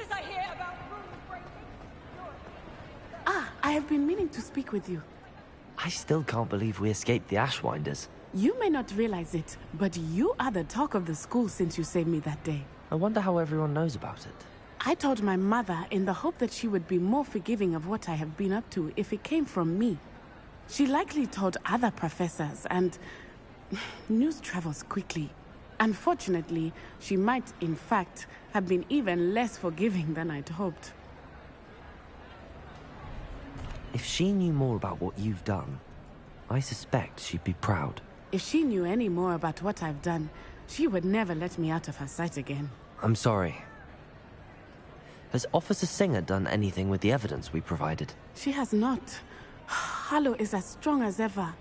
did I hear about rule breaking? Ah, I have been meaning to speak with you. I still can't believe we escaped the Ashwinders. You may not realize it, but you are the talk of the school since you saved me that day. I wonder how everyone knows about it. I told my mother in the hope that she would be more forgiving of what I have been up to if it came from me. She likely told other professors, and news travels quickly. Unfortunately, she might, in fact, have been even less forgiving than I'd hoped. If she knew more about what you've done, I suspect she'd be proud. If she knew any more about what I've done, she would never let me out of her sight again. I'm sorry. Has Officer Singer done anything with the evidence we provided? She has not. Harlow is as strong as ever.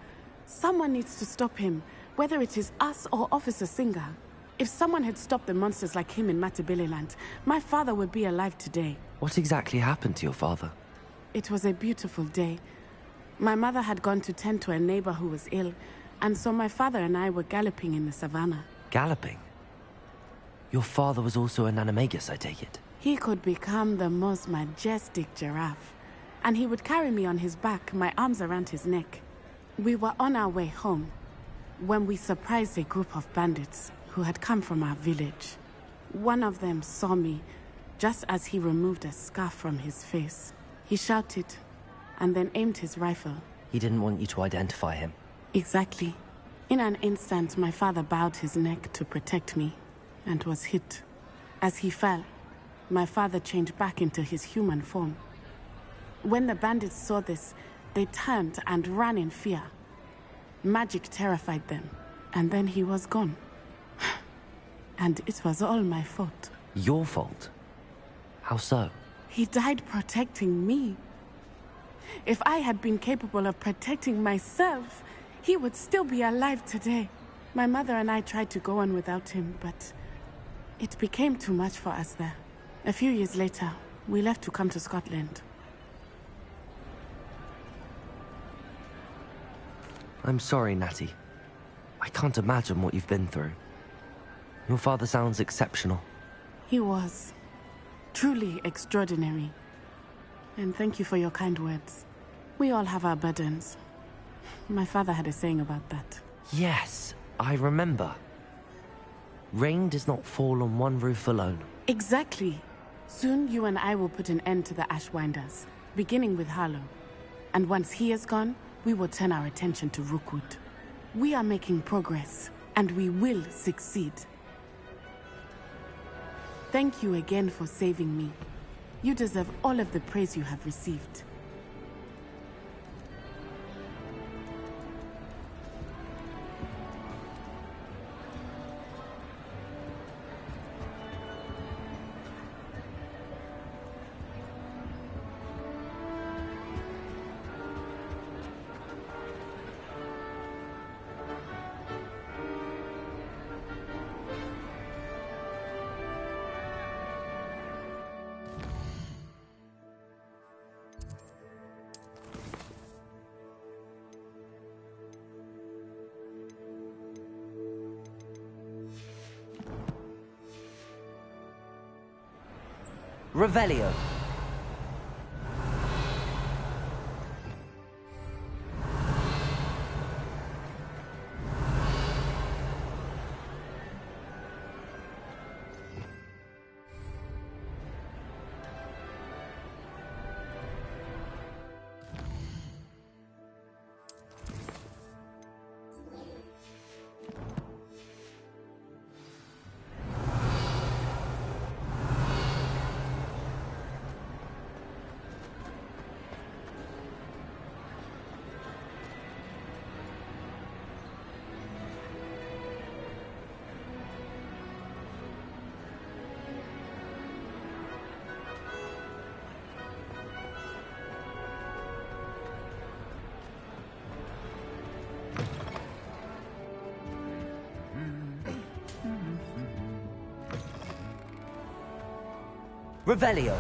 Someone needs to stop him, whether it is us or Officer Singer. If someone had stopped the monsters like him in Matabeleland, my father would be alive today. What exactly happened to your father? It was a beautiful day. My mother had gone to tend to a neighbor who was ill, and so my father and I were galloping in the savannah. Galloping? Your father was also an animagus, I take it? He could become the most majestic giraffe, and he would carry me on his back, my arms around his neck. We were on our way home when we surprised a group of bandits who had come from our village. One of them saw me just as he removed a scarf from his face. He shouted and then aimed his rifle. He didn't want you to identify him. Exactly. In an instant, my father bowed his neck to protect me and was hit. As he fell, my father changed back into his human form. When the bandits saw this, they turned and ran in fear. Magic terrified them, and then he was gone. And it was all my fault. Your fault? How so? He died protecting me. If I had been capable of protecting myself, he would still be alive today. My mother and I tried to go on without him, but it became too much for us there. A few years later, we left to come to Scotland. I'm sorry, Natty. I can't imagine what you've been through. Your father sounds exceptional. He was. Truly extraordinary. And thank you for your kind words. We all have our burdens. My father had a saying about that. Yes, I remember. Rain does not fall on one roof alone. Exactly. Soon you and I will put an end to the Ashwinders, beginning with Harlow. And once he is gone, we will turn our attention to Rookwood. We are making progress, and we will succeed. Thank you again for saving me. You deserve all of the praise you have received. Revelio. Revelio.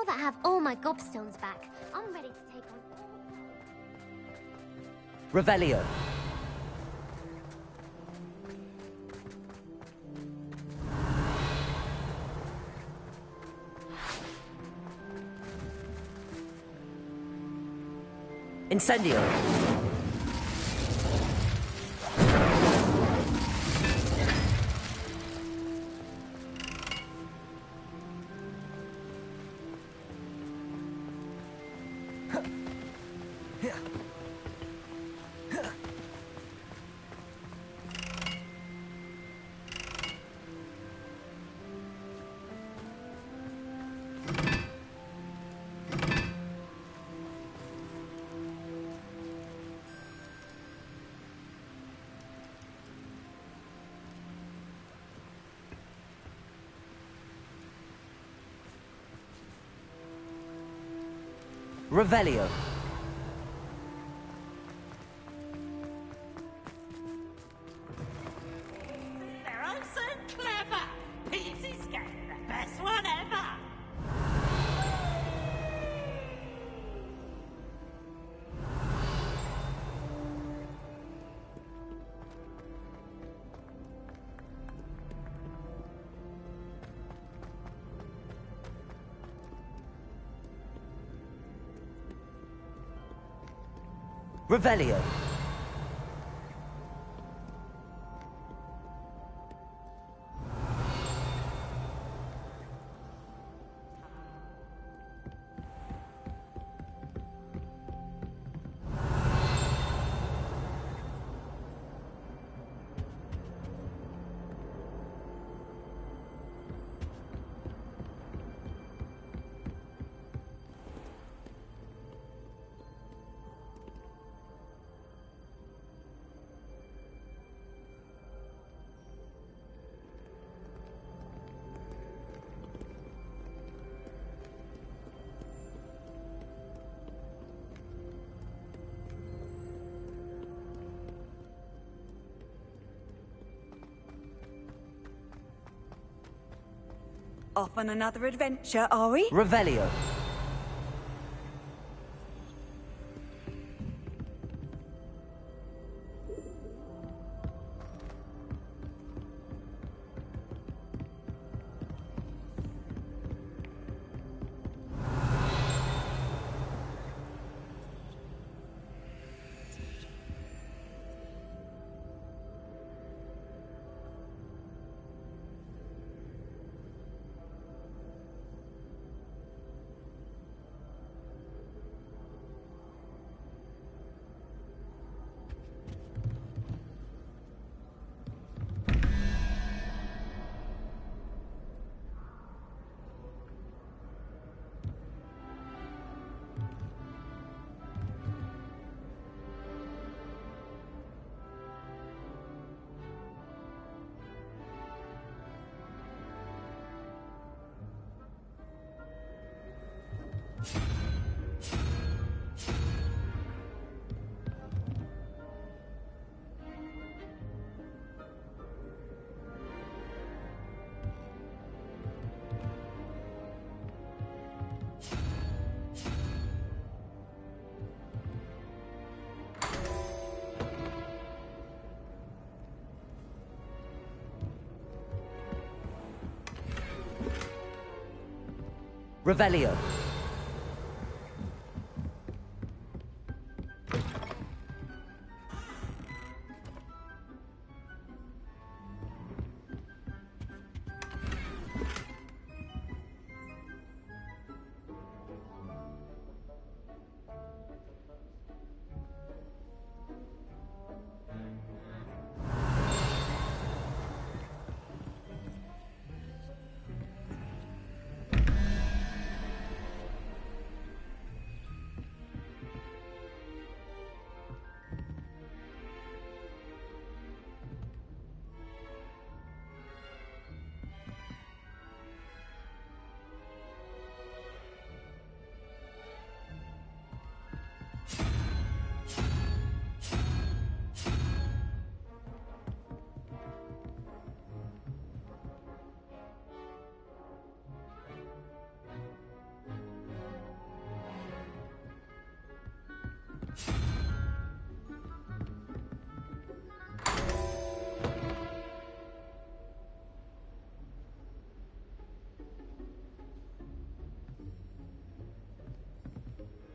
that I have all my gobstones back, I'm ready to take on all... Revelio. Incendio. Revelio. They're all so clever. Peasy's getting the best one ever. Revelio. Off on another adventure, are we? Revelio. Revelio.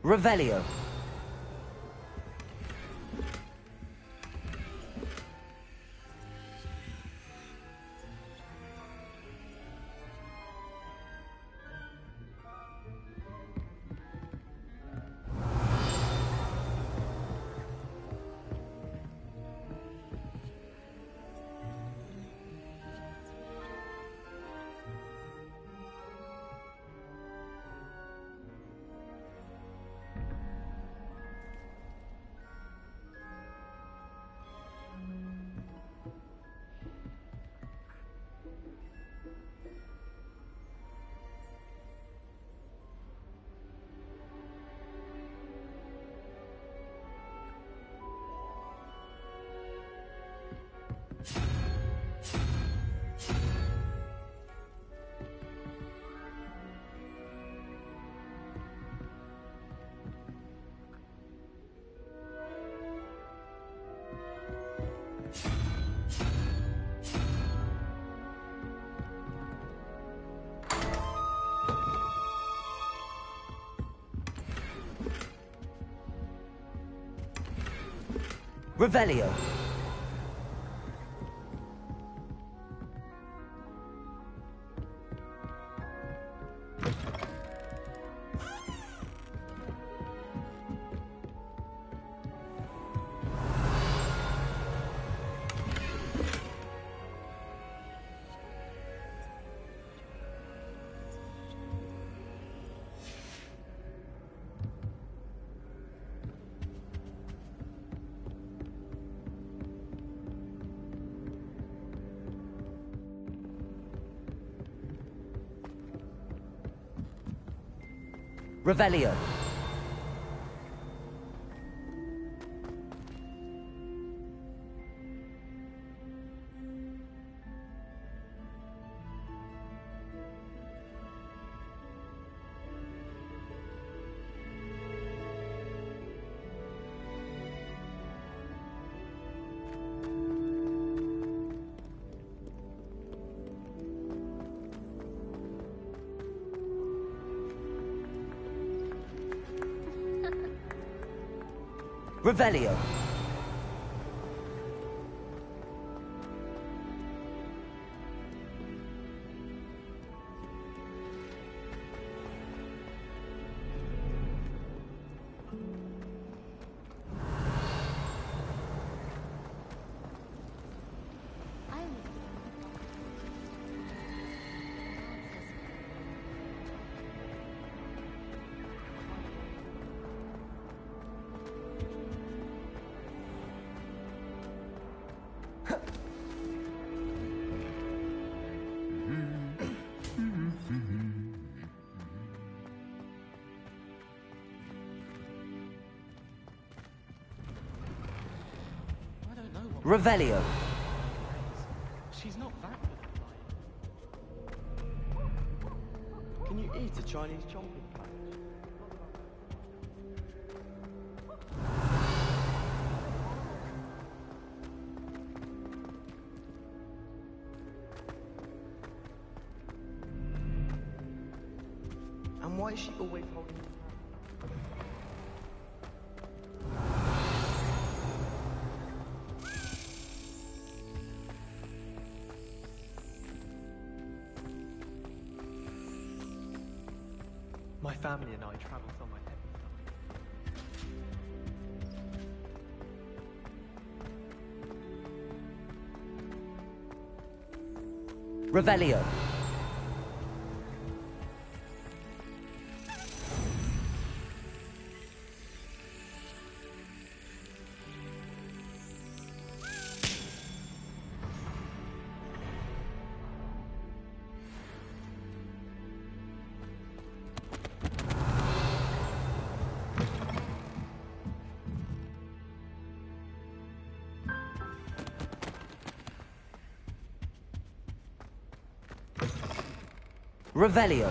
Revelio. Revelio. Revelio. Revelio. Revelio. She's not that good. Can you eat a Chinese chomping plate? And why is she always holding it? My family and I travel somewhere every time. Revelio. Revelio.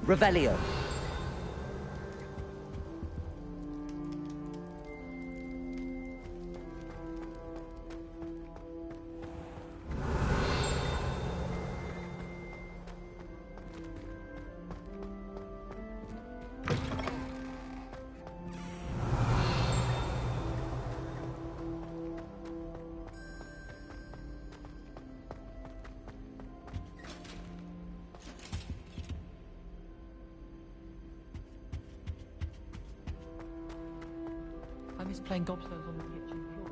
Revelio. I miss playing gobstones on the kitchen floor.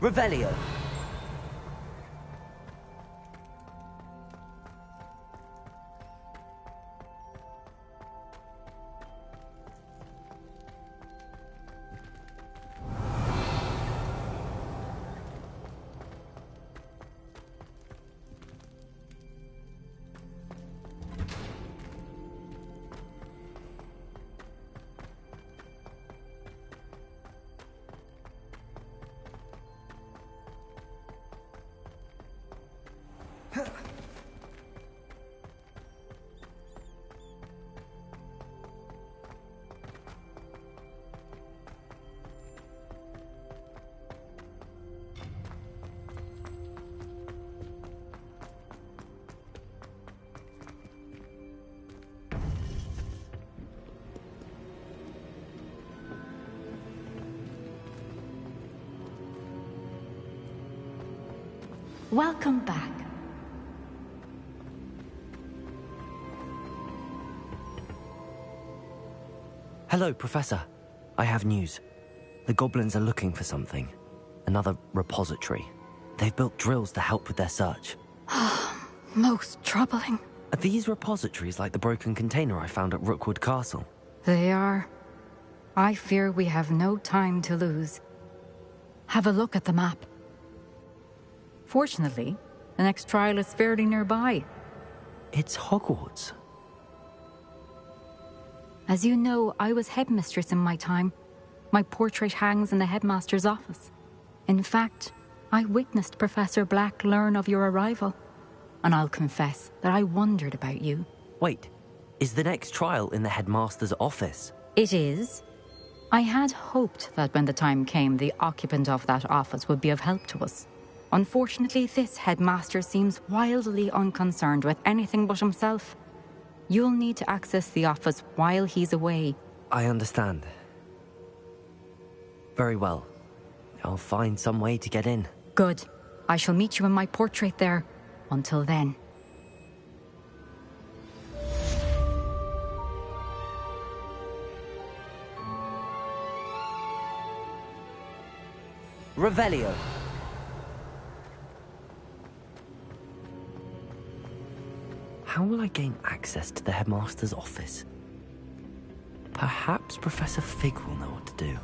Revelio. Welcome back. Hello, Professor. I have news. The goblins are looking for something. Another repository. They've built drills to help with their search. Most troubling. Are these repositories like the broken container I found at Rookwood Castle? They are. I fear we have no time to lose. Have a look at the map. Fortunately, the next trial is fairly nearby. It's Hogwarts. As you know, I was headmistress in my time. My portrait hangs in the headmaster's office. In fact, I witnessed Professor Black learn of your arrival. And I'll confess that I wondered about you. Wait, is the next trial in the headmaster's office? It is. I had hoped that when the time came, the occupant of that office would be of help to us. Unfortunately, this headmaster seems wildly unconcerned with anything but himself. You'll need to access the office while he's away. I understand. Very well. I'll find some way to get in. Good. I shall meet you in my portrait there. Until then. Revelio. How will I gain access to the headmaster's office? Perhaps Professor Fig will know what to do.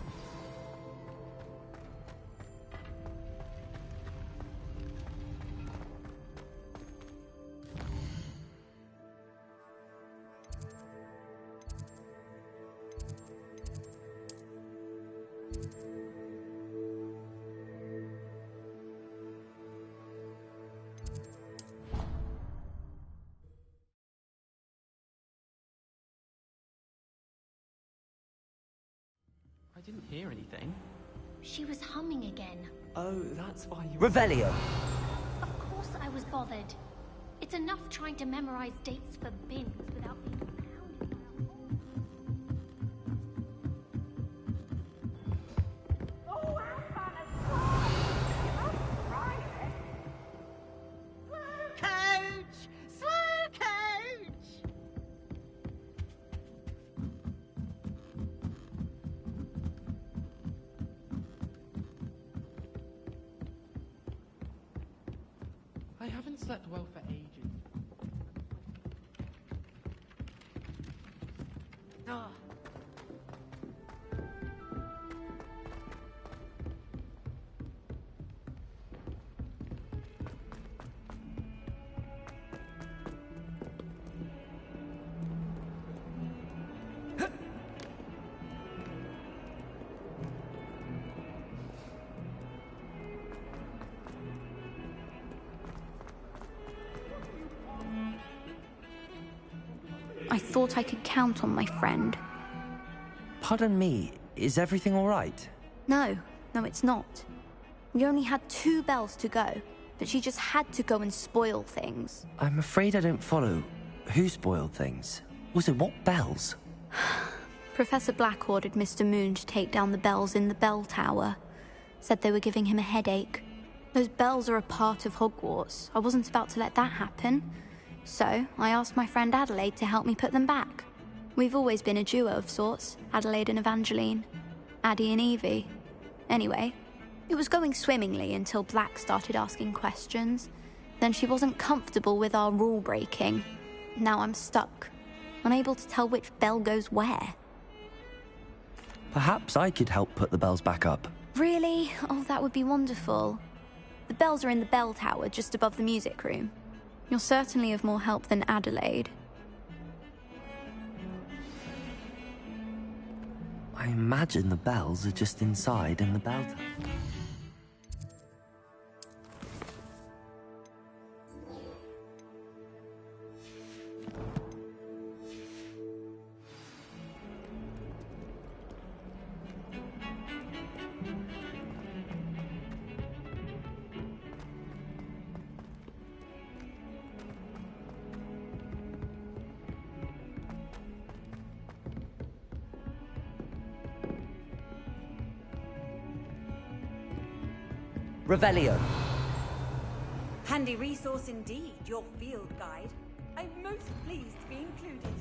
I didn't hear anything. She was humming again. Oh, that's why you... Revelio. Of course I was bothered. It's enough trying to memorize dates for bins without being pounded. Oh, I'm gonna slow coach! Slow coach! I haven't slept well for ages. I thought I could count on my friend. Pardon me, is everything all right? No, it's not. We only had 2 bells to go, but she just had to go and spoil things. I'm afraid I don't follow. Who spoiled things? Also, what bells? Professor Black ordered Mr. Moon to take down the bells in the bell tower. Said they were giving him a headache. Those bells are a part of Hogwarts. I wasn't about to let that happen. So, I asked my friend Adelaide to help me put them back. We've always been a duo of sorts, Adelaide and Evangeline. Addie and Evie. Anyway, it was going swimmingly until Black started asking questions. Then she wasn't comfortable with our rule breaking. Now I'm stuck, unable to tell which bell goes where. Perhaps I could help put the bells back up. Really? Oh, that would be wonderful. The bells are in the bell tower just above the music room. You're certainly of more help than Adelaide. I imagine the bells are just inside in the bell tower. Revelio. Handy resource indeed, your field guide. I'm most pleased to be included.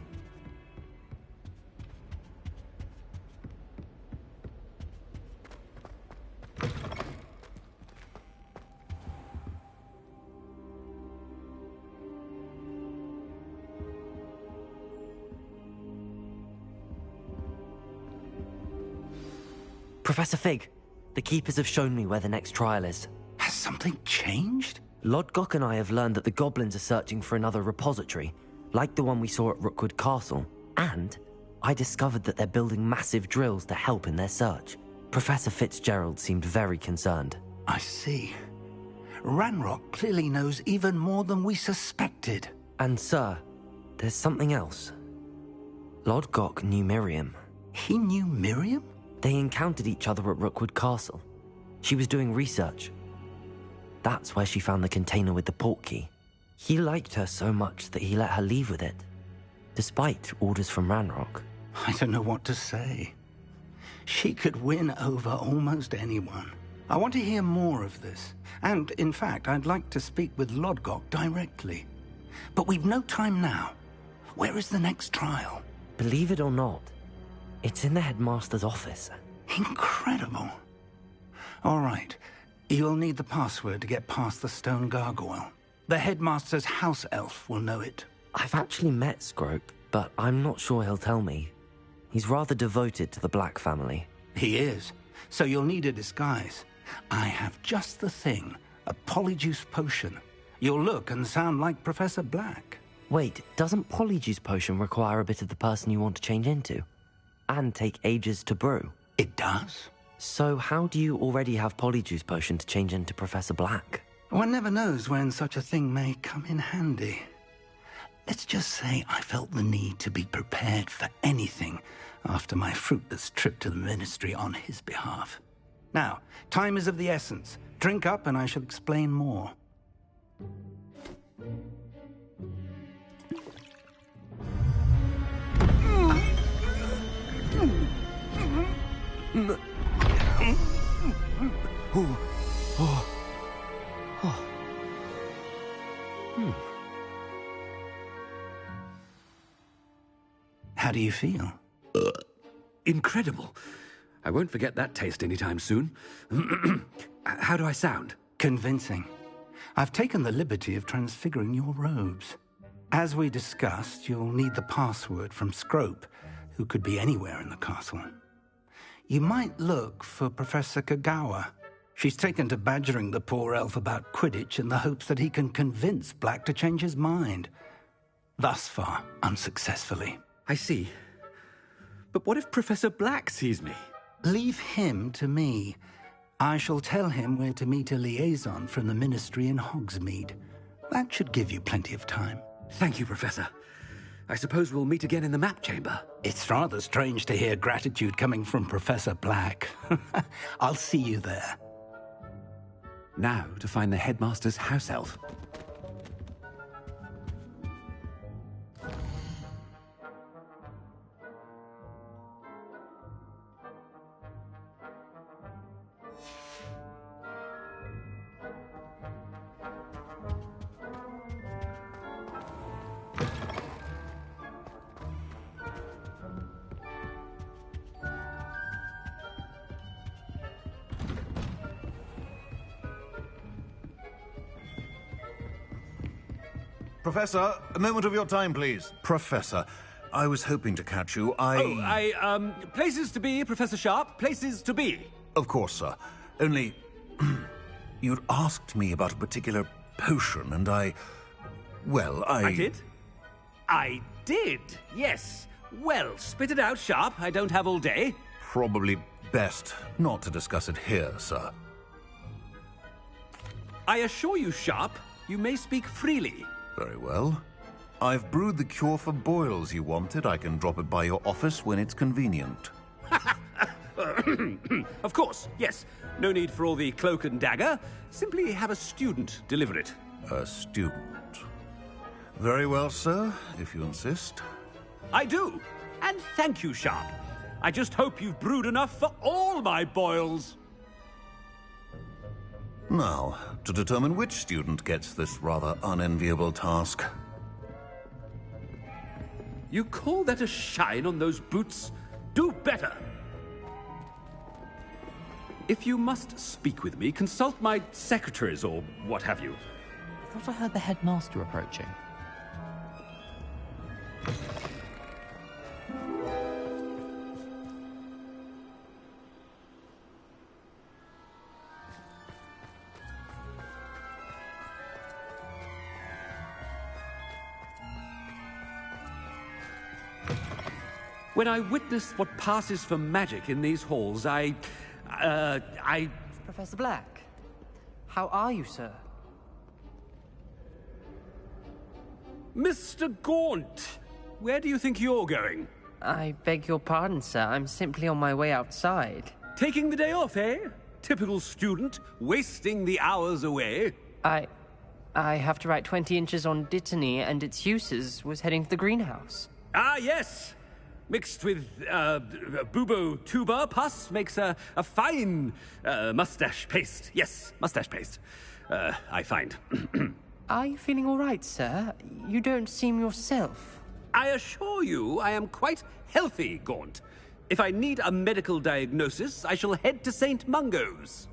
Professor Fig, the Keepers have shown me where the next trial is. Has something changed? Lodgok and I have learned that the goblins are searching for another repository, like the one we saw at Rookwood Castle. And I discovered that they're building massive drills to help in their search. Professor Fitzgerald seemed very concerned. I see. Ranrock clearly knows even more than we suspected. And sir, there's something else. Lodgok knew Miriam. He knew Miriam? They encountered each other at Rookwood Castle. She was doing research. That's where she found the container with the portkey. He liked her so much that he let her leave with it, despite orders from Ranrock. I don't know what to say. She could win over almost anyone. I want to hear more of this. And, in fact, I'd like to speak with Lodgok directly. But we've no time now. Where is the next trial? Believe it or not, it's in the headmaster's office. Incredible. All right. You'll need the password to get past the stone gargoyle. The headmaster's house elf will know it. I've actually met Scrope, but I'm not sure he'll tell me. He's rather devoted to the Black family. He is. So you'll need a disguise. I have just the thing. A polyjuice potion. You'll look and sound like Professor Black. Wait, doesn't Polyjuice Potion require a bit of the person you want to change into? And take ages to brew? It does. So how do you already have Polyjuice Potion to change into Professor Black? One never knows when such a thing may come in handy. Let's just say I felt the need to be prepared for anything after my fruitless trip to the Ministry on his behalf. Now, time is of the essence. Drink up and I shall explain more. How do you feel? Incredible. I won't forget that taste anytime soon. How do I sound? Convincing. I've taken the liberty of transfiguring your robes. As we discussed, you'll need the password from Scrope who could be anywhere in the castle. You might look for Professor Kagawa. She's taken to badgering the poor elf about Quidditch in the hopes that he can convince Black to change his mind. Thus far, unsuccessfully. I see. But what if Professor Black sees me? Leave him to me. I shall tell him where to meet a liaison from the Ministry in Hogsmeade. That should give you plenty of time. Thank you, Professor. I suppose we'll meet again in the map chamber. It's rather strange to hear gratitude coming from Professor Black. I'll see you there. Now to find the headmaster's house elf. Professor, a moment of your time, please. Professor, I was hoping to catch you. Places to be, Professor Sharp. Places to be. Of course, sir. Only, you'd asked me about a particular potion, and I did? I did, yes. Well, spit it out, Sharp. I don't have all day. Probably best not to discuss it here, sir. I assure you, Sharp, you may speak freely. Very well. I've brewed the cure for boils you wanted. I can drop it by your office when it's convenient. Of course, yes. No need for all the cloak and dagger. Simply have a student deliver it. A student. Very well, sir, if you insist. I do. And thank you, Sharp. I just hope you've brewed enough for all my boils. Now, to determine which student gets this rather unenviable task. You call that a shine on those boots? Do better! If you must speak with me, consult my secretaries or what have you. I thought I heard the headmaster approaching. When I witness what passes for magic in these halls, I... Professor Black, how are you, sir? Mr. Gaunt, where do you think you're going? I beg your pardon, sir. I'm simply on my way outside. Taking the day off, eh? Typical student, wasting the hours away. I have to write 20 inches on Dittany and its uses. Was heading to the greenhouse. Ah, yes! Mixed with bubo tuber pus makes a fine mustache paste. Yes, mustache paste. I find. Are you feeling all right, sir? You don't seem yourself. I assure you I am quite healthy, Gaunt. If I need a medical diagnosis, I shall head to St. Mungo's.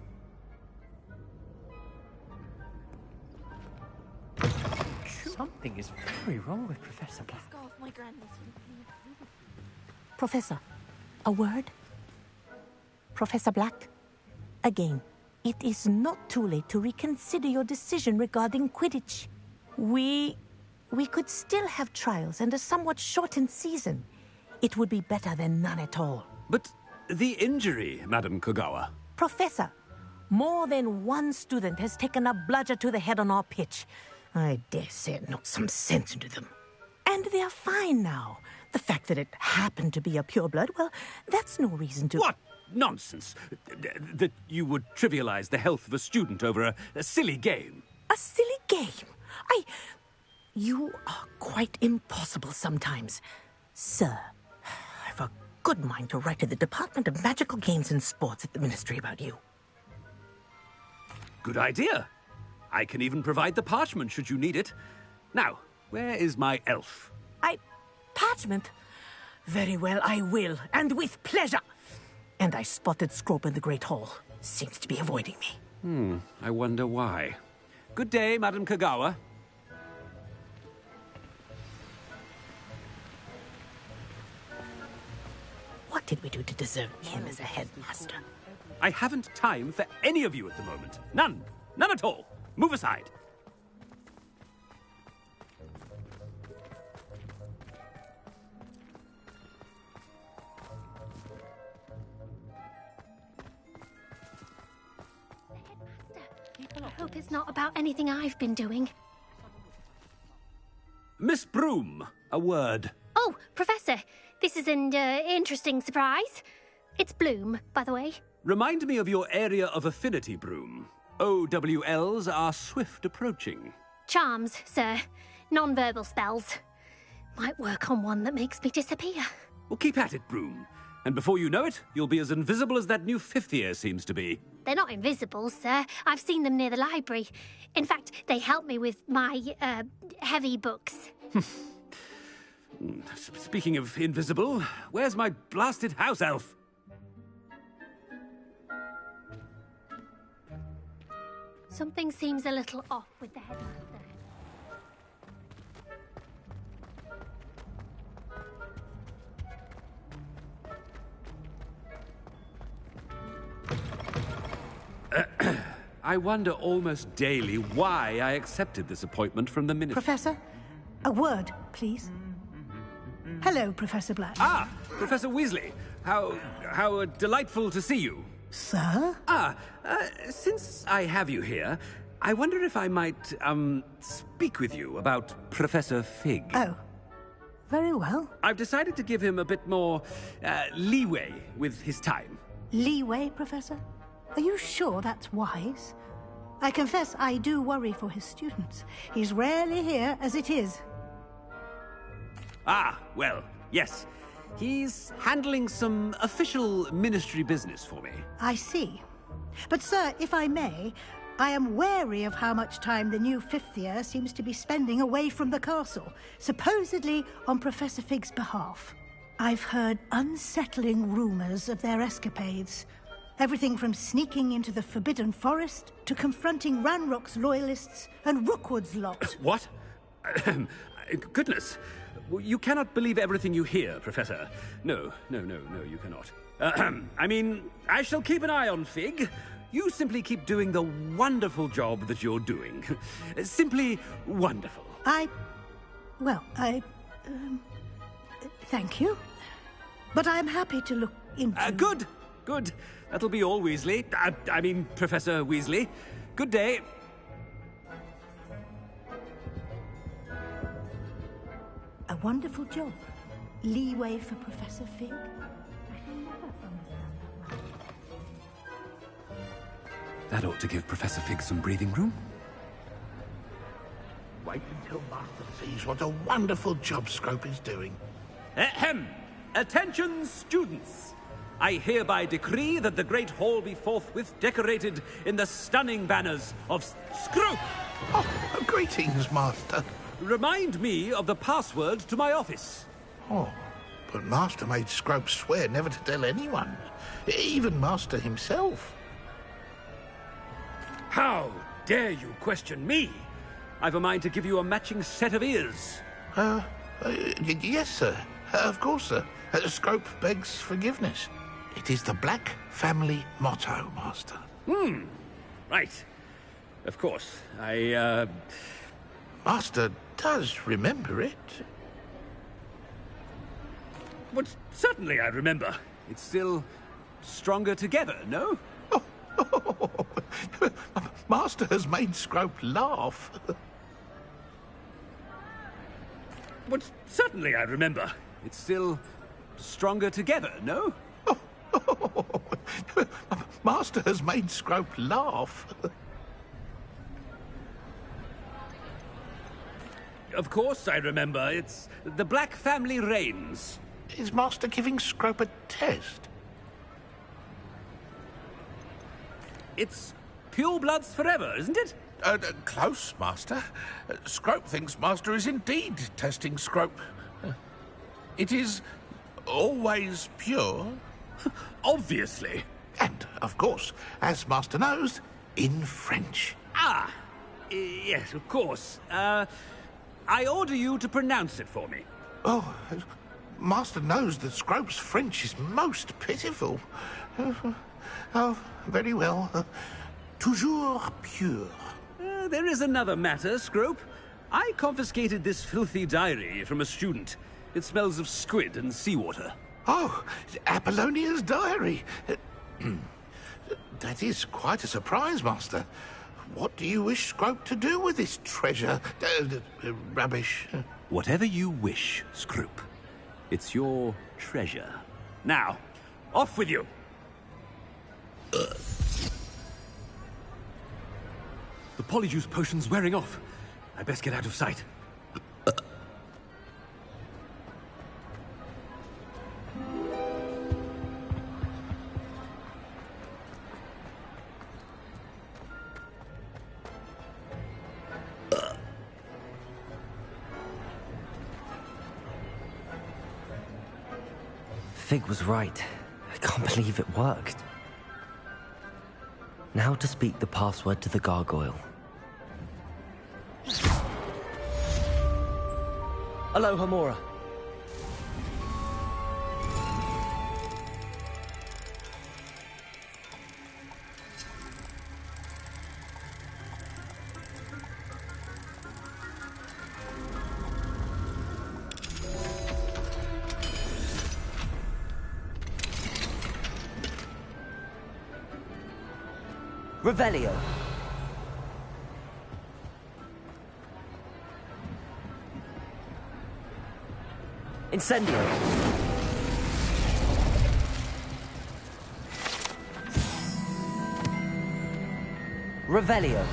Something is very wrong with Professor Black. Professor, a word? Professor Black, again, it is not too late to reconsider your decision regarding Quidditch. We could still have trials and a somewhat shortened season. It would be better than none at all. But the injury, Madam Kagawa. Professor, more than one student has taken a bludger to the head on our pitch. I dare say it knocked some sense into them. And they are fine now. The fact that it happened to be a pureblood, well, that's no reason to... What nonsense! That you would trivialize the health of a student over a silly game. A silly game? You are quite impossible sometimes. Sir, I've a good mind to write to the Department of Magical Games and Sports at the Ministry about you. Good idea. I can even provide the parchment should you need it. Now, where is my elf? Parchment? Very well, I will, and with pleasure. And I spotted Scrope in the Great Hall. Seems to be avoiding me. I wonder why. Good day, Madam Kagawa. did we do to deserve him as a headmaster? I haven't time for any of you at the moment. None. None at all. Move aside. I hope it's not about anything I've been doing. Miss Broom, a word. Oh, Professor, this is an interesting surprise. It's Bloom, by the way. Remind me of your area of affinity, Broom. OWLs are swift approaching. Charms, sir. Non-verbal spells. Might work on one that makes me disappear. Well, keep at it, Broom. And before you know it, you'll be as invisible as that new fifth year seems to be. They're not invisible, sir. I've seen them near the library. In fact, they help me with my, heavy books. Speaking of invisible, where's my blasted house elf? Something seems a little off with the headmaster. I wonder almost daily why I accepted this appointment from the minister. Professor, a word, please. Hello, Professor Black. Ah, Professor Weasley. How delightful to see you. Sir? Since I have you here, I wonder if I might, speak with you about Professor Fig. Oh, very well. I've decided to give him a bit more, leeway with his time. Leeway, Professor? Are you sure that's wise? I confess I do worry for his students. He's rarely here as it is. Ah, well, yes. He's handling some official ministry business for me. I see. But, sir, if I may, I am wary of how much time the new fifth year seems to be spending away from the castle, supposedly on Professor Fig's behalf. I've heard unsettling rumors of their escapades. Everything from sneaking into the Forbidden Forest to confronting Ranrock's loyalists and Rookwood's lot. What? Goodness. You cannot believe everything you hear, Professor. No, you cannot. I mean, I shall keep an eye on Fig. You simply keep doing the wonderful job that you're doing. Simply wonderful. Thank you. But I'm happy to look into... Good. That'll be all, Weasley. I mean, Professor Weasley. Good day. A wonderful job. Leeway for Professor Fig. That ought to give Professor Fig some breathing room. Wait until Master sees what a wonderful job Scrope is doing. Ahem! Attention, students! I hereby decree that the Great Hall be forthwith decorated in the stunning banners of Scrope! Oh, greetings, Master. Remind me of the password to my office. Oh, but Master made Scrope swear never to tell anyone, even Master himself. How dare you question me? I've a mind to give you a matching set of ears. Yes, sir. Of course, sir. Scrope begs forgiveness. It is the Black family motto, Master. Right. Of course. Master does remember it. But certainly I remember. It's still stronger together, no? Master has made Scrope laugh. But certainly I remember. It's still stronger together, no? Master has made Scrope laugh. Of course I remember. It's the Black family reigns. Is Master giving Scrope a test? It's purebloods forever, isn't it? Close, Master. Scrope thinks Master is indeed testing Scrope. It is always pure. Obviously. And, of course, as Master knows, in French. Yes, of course. I order you to pronounce it for me. Oh, Master knows that Scrope's French is most pitiful. Oh, very well. Toujours pure. There is another matter, Scrope. I confiscated this filthy diary from a student. It smells of squid and seawater. Oh, Apollonia's diary. That is quite a surprise, Master. What do you wish Scrope to do with this treasure? Rubbish. Whatever you wish, Scrope. It's your treasure. Now, off with you! The polyjuice potion's wearing off. I best get out of sight. Fig was right. I can't believe it worked. Now to speak the password to the gargoyle. Aloha, Mora. Revelio. Incendio. Revelio.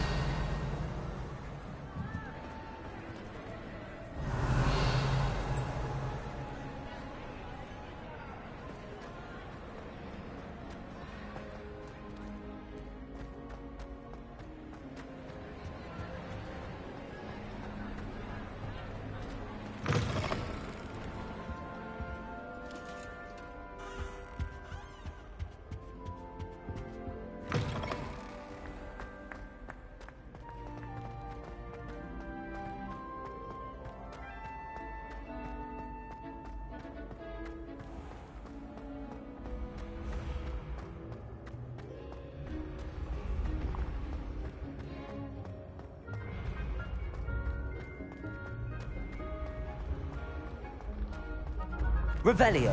Revelio.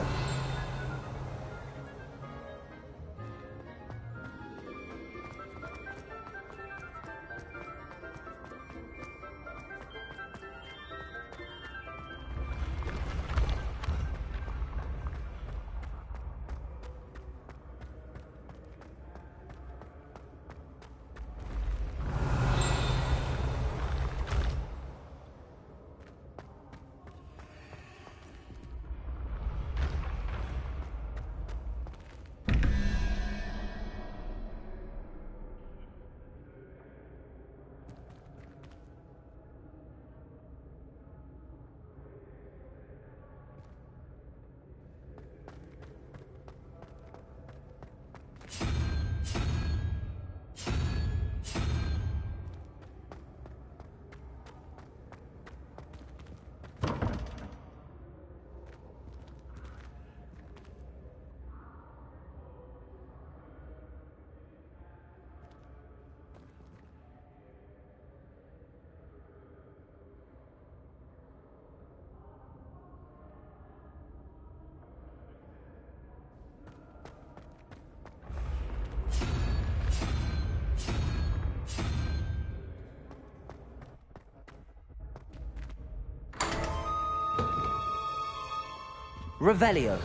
Revelio.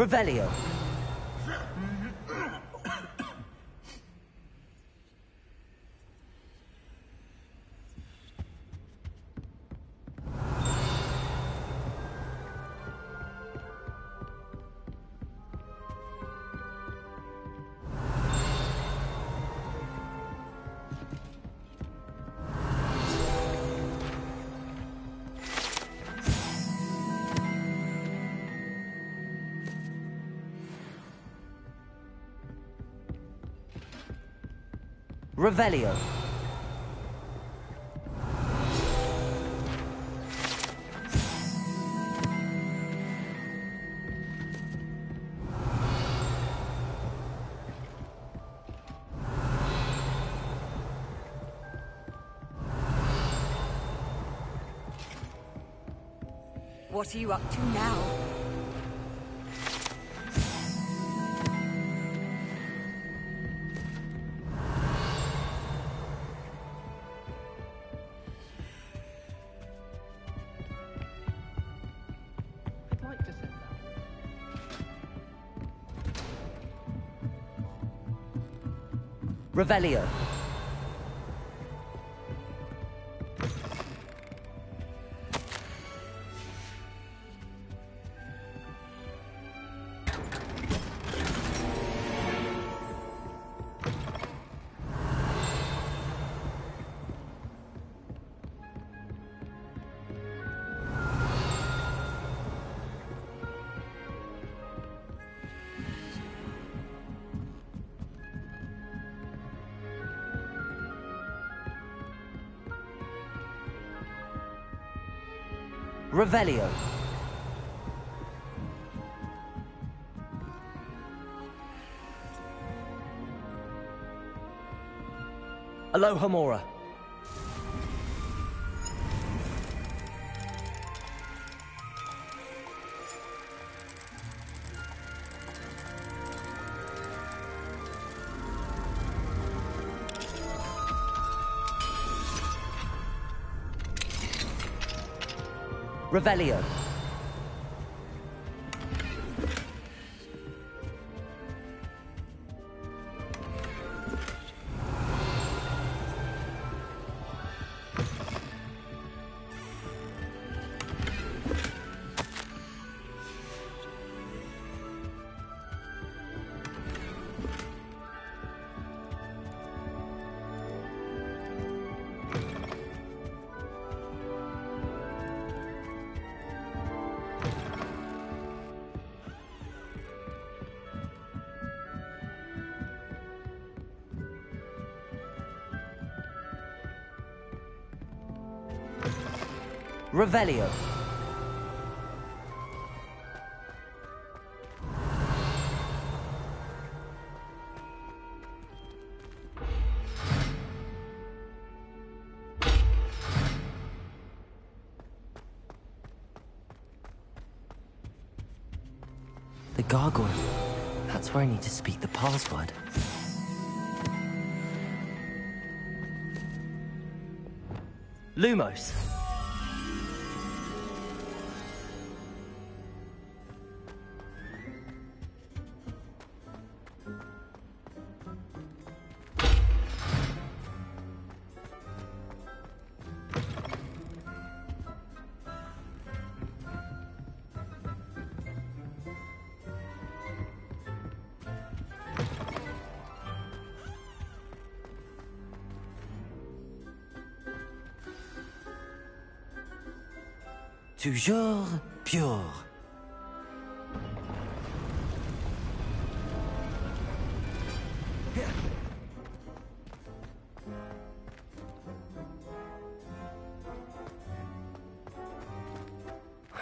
Revelio. Revelio. What are you up to now? I'd like to send that. Revelio. Revelio. Aloha Mora. Revelio. Revelio. The gargoyle. That's where I need to speak the password. Lumos. Toujours pure.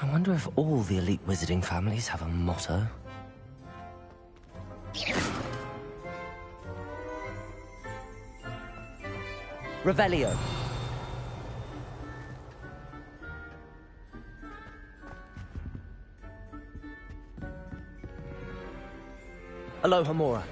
I wonder if all the elite wizarding families have a motto. Revelio. Aloha Mora.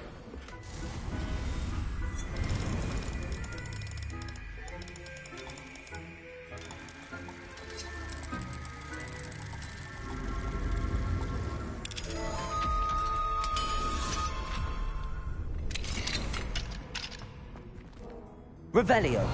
Revelio.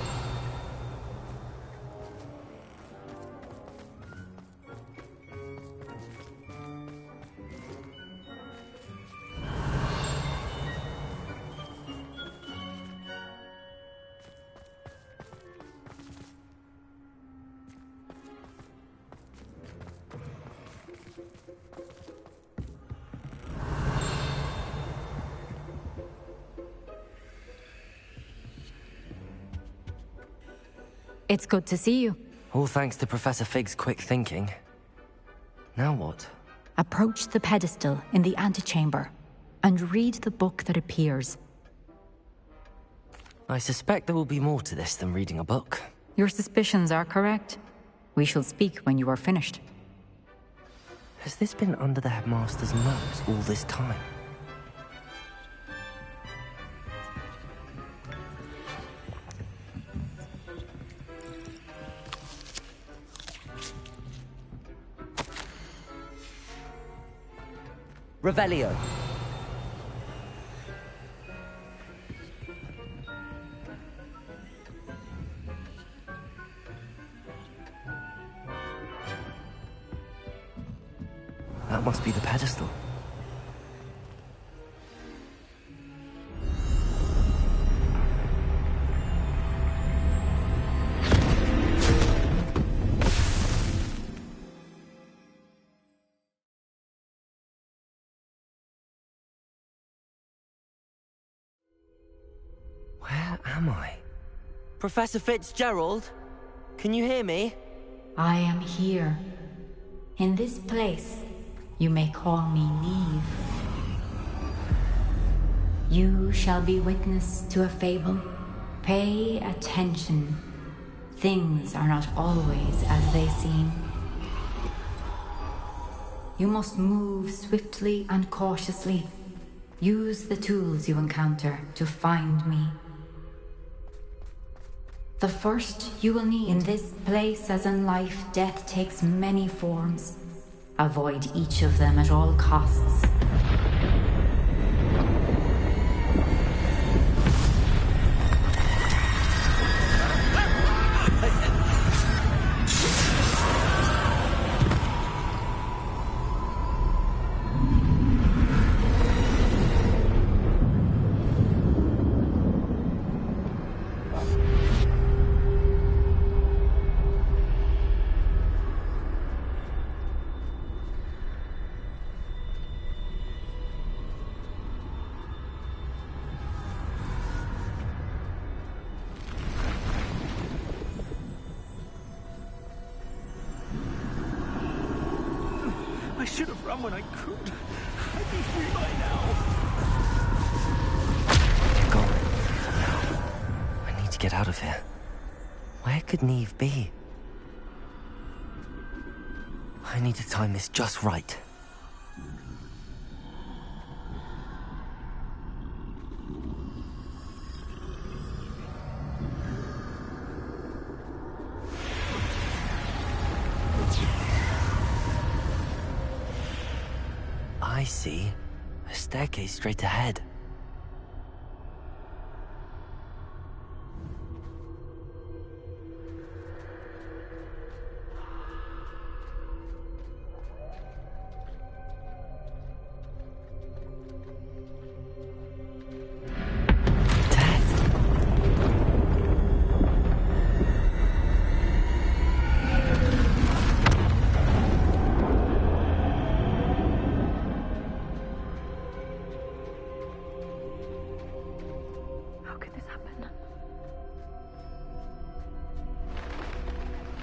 It's good to see you. All thanks to Professor Fig's quick thinking. Now what? Approach the pedestal in the antechamber and read the book that appears. I suspect there will be more to this than reading a book. Your suspicions are correct. We shall speak when you are finished. Has this been under the headmaster's nose all this time? Revelio. That must be the pedestal. Where am I? Professor Fitzgerald? Can you hear me? I am here. In this place, you may call me Neve. You shall be witness to a fable. Pay attention. Things are not always as they seem. You must move swiftly and cautiously. Use the tools you encounter to find me. The first you will need. In this place, as in life, death takes many forms. Avoid each of them at all costs. I should have run when I could. I'd be free by now. They're gone. For now. I need to get out of here. Where could Neve be? I need to time this just right. I see a staircase straight ahead.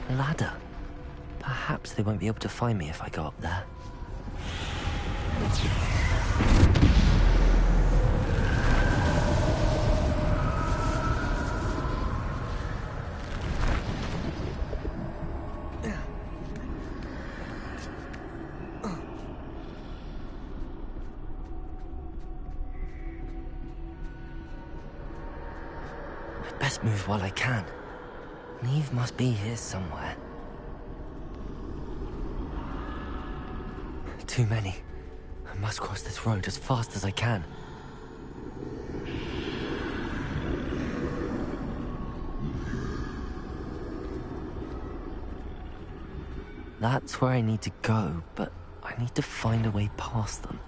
A ladder. Perhaps they won't be able to find me if I go up there. I'd best move while I can. Neve must be here somewhere. Too many. I must cross this road as fast as I can. That's where I need to go, but I need to find a way past them.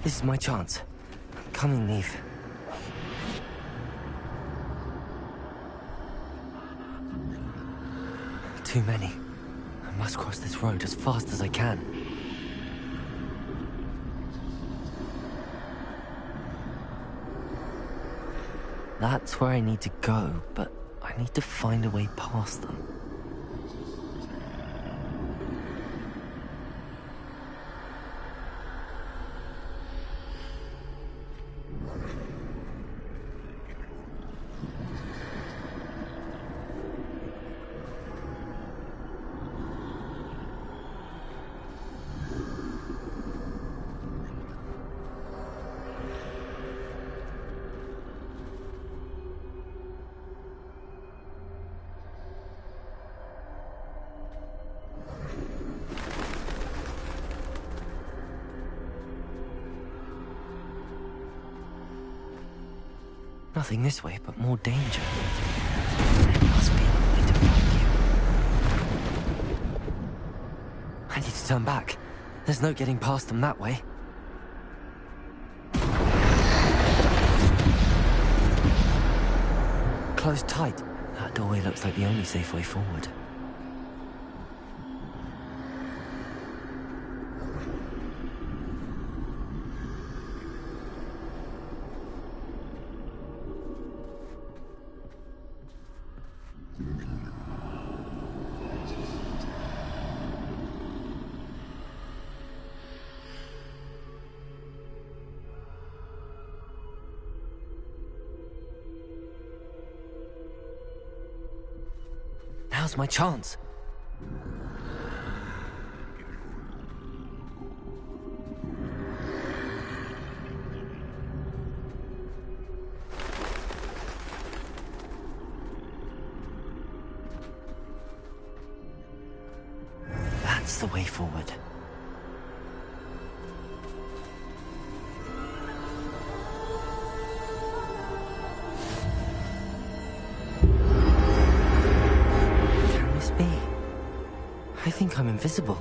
This is my chance. Come and leave. Too many. I must cross this road as fast as I can. That's where I need to go, but I need to find a way past them. Nothing this way, but more danger. There must be another way to find you. I need to turn back. There's no getting past them that way. Closed tight. That doorway looks like the only safe way forward. Now's my chance. That's the way forward. I think I'm invisible.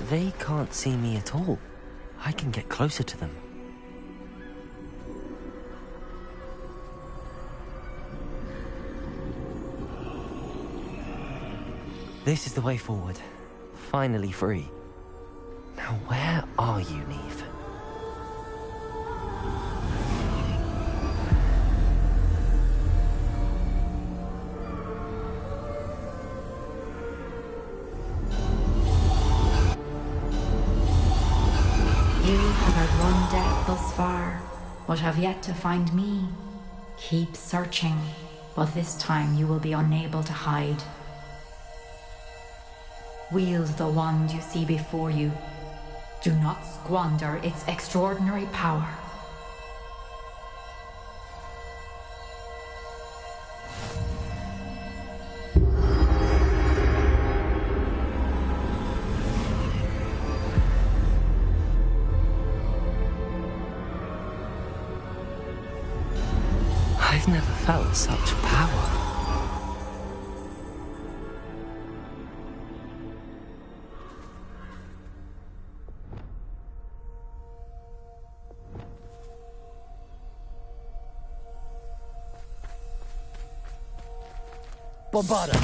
They can't see me at all. I can get closer to them. This is the way forward. Finally free. Now where are you, Neve? You have outrun death thus far, but have yet to find me. Keep searching, but this time you will be unable to hide. Wield the wand you see before you. Do not squander its extraordinary power. I've never felt such power. Bombarda!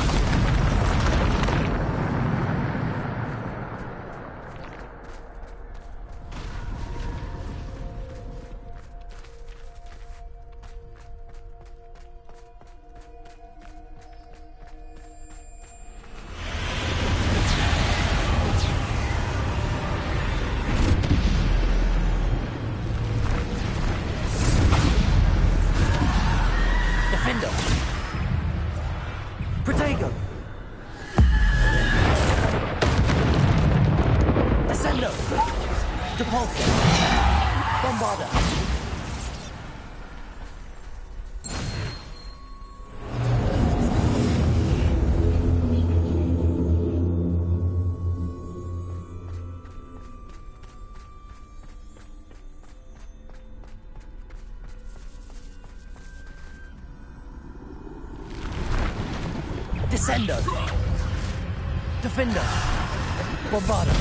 Depulsor. Bombarda. Descendo. Defender. Bombarda.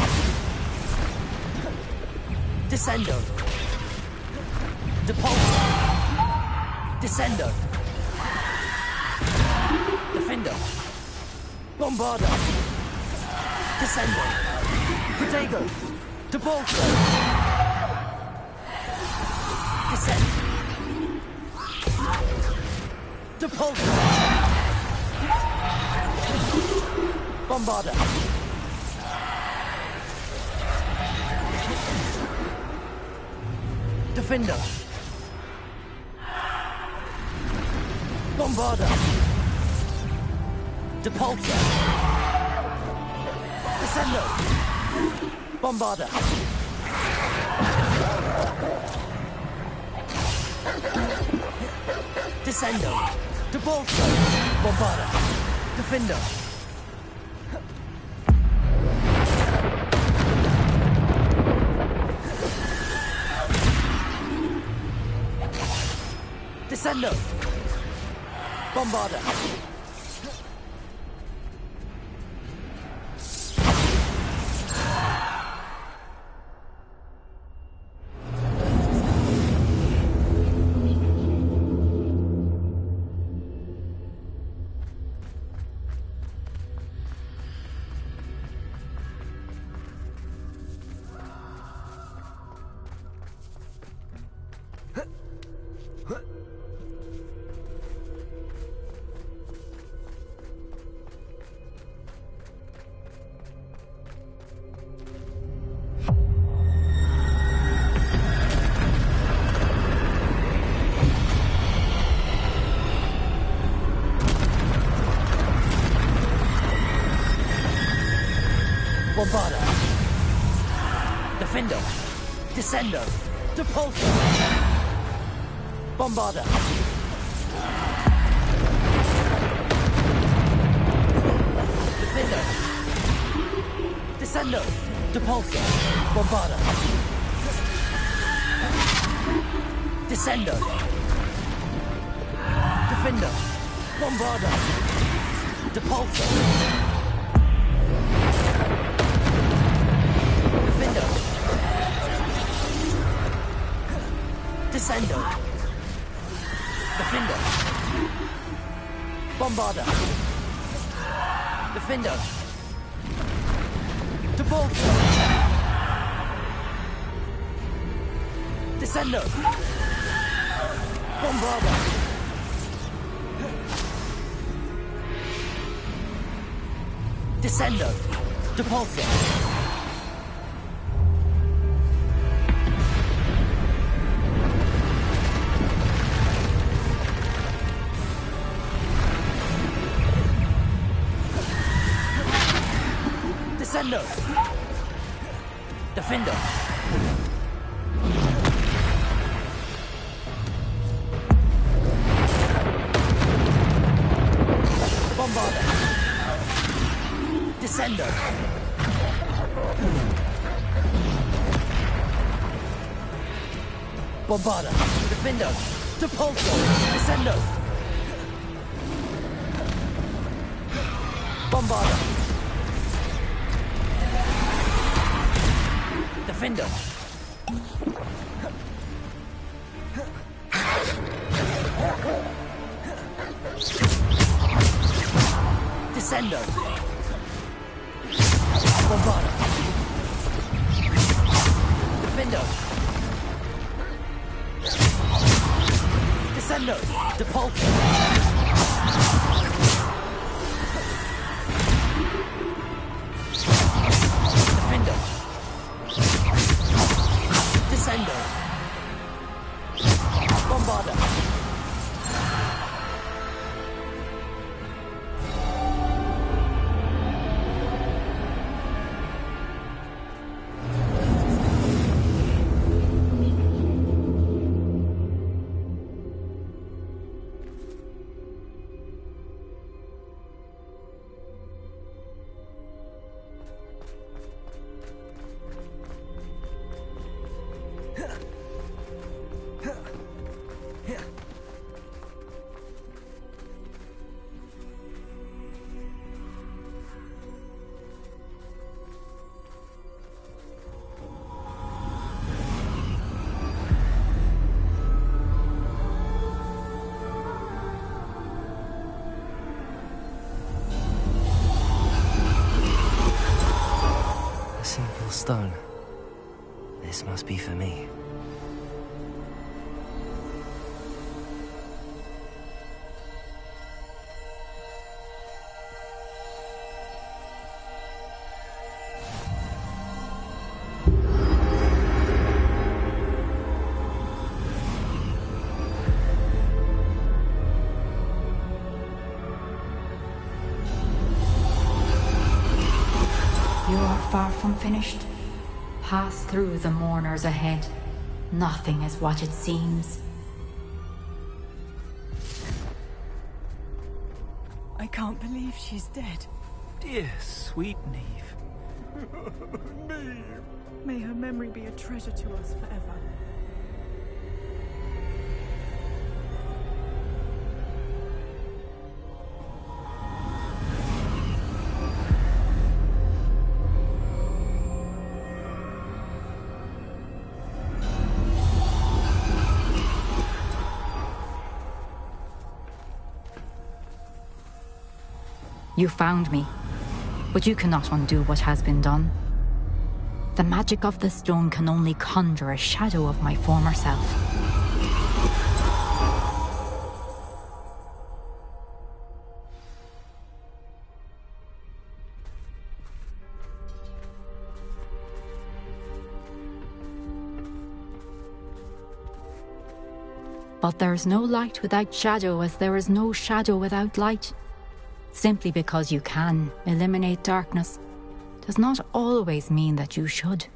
Descendo. Depulsor. Descendo. Defender. Bombarda. Descendo. Protego. Depulsor. Descend. Depulsor. Bombarda. Defender. Bombarda. Depulsor. Descendo. Bombarda. Descendo. Depulsor. Bombarda. Defender. Descendo. Bombarda. Bombarda. Defender. Descendo. Depulsor. Bombarda. Defender. Descendo. Depulsor. Bombarda. Descendo. Defender. Bombarda. Depulsor. Defender. Descendo. Defender. Bombarda. Defender. Depulsor. Descendo. Bombarda. Descendo. Depulsor. Descendo. Defender. Bombarda. Descendo. Bombarda. Defender. Depulsor. Descendo. Bombarda. Defender. Descendo. Bombarda. Defender. Descendo. Depulsor. Defender. Descendo. Bombarda. stone. This must be for me. You are far from finished. Pass through the mourners ahead. Nothing is what it seems. I can't believe she's dead. Dear, sweet Neve. Neve. May her memory be a treasure to us forever. You found me, but you cannot undo what has been done. The magic of the stone can only conjure a shadow of my former self. But there is no light without shadow, as there is no shadow without light. Simply because you can eliminate darkness does not always mean that you should.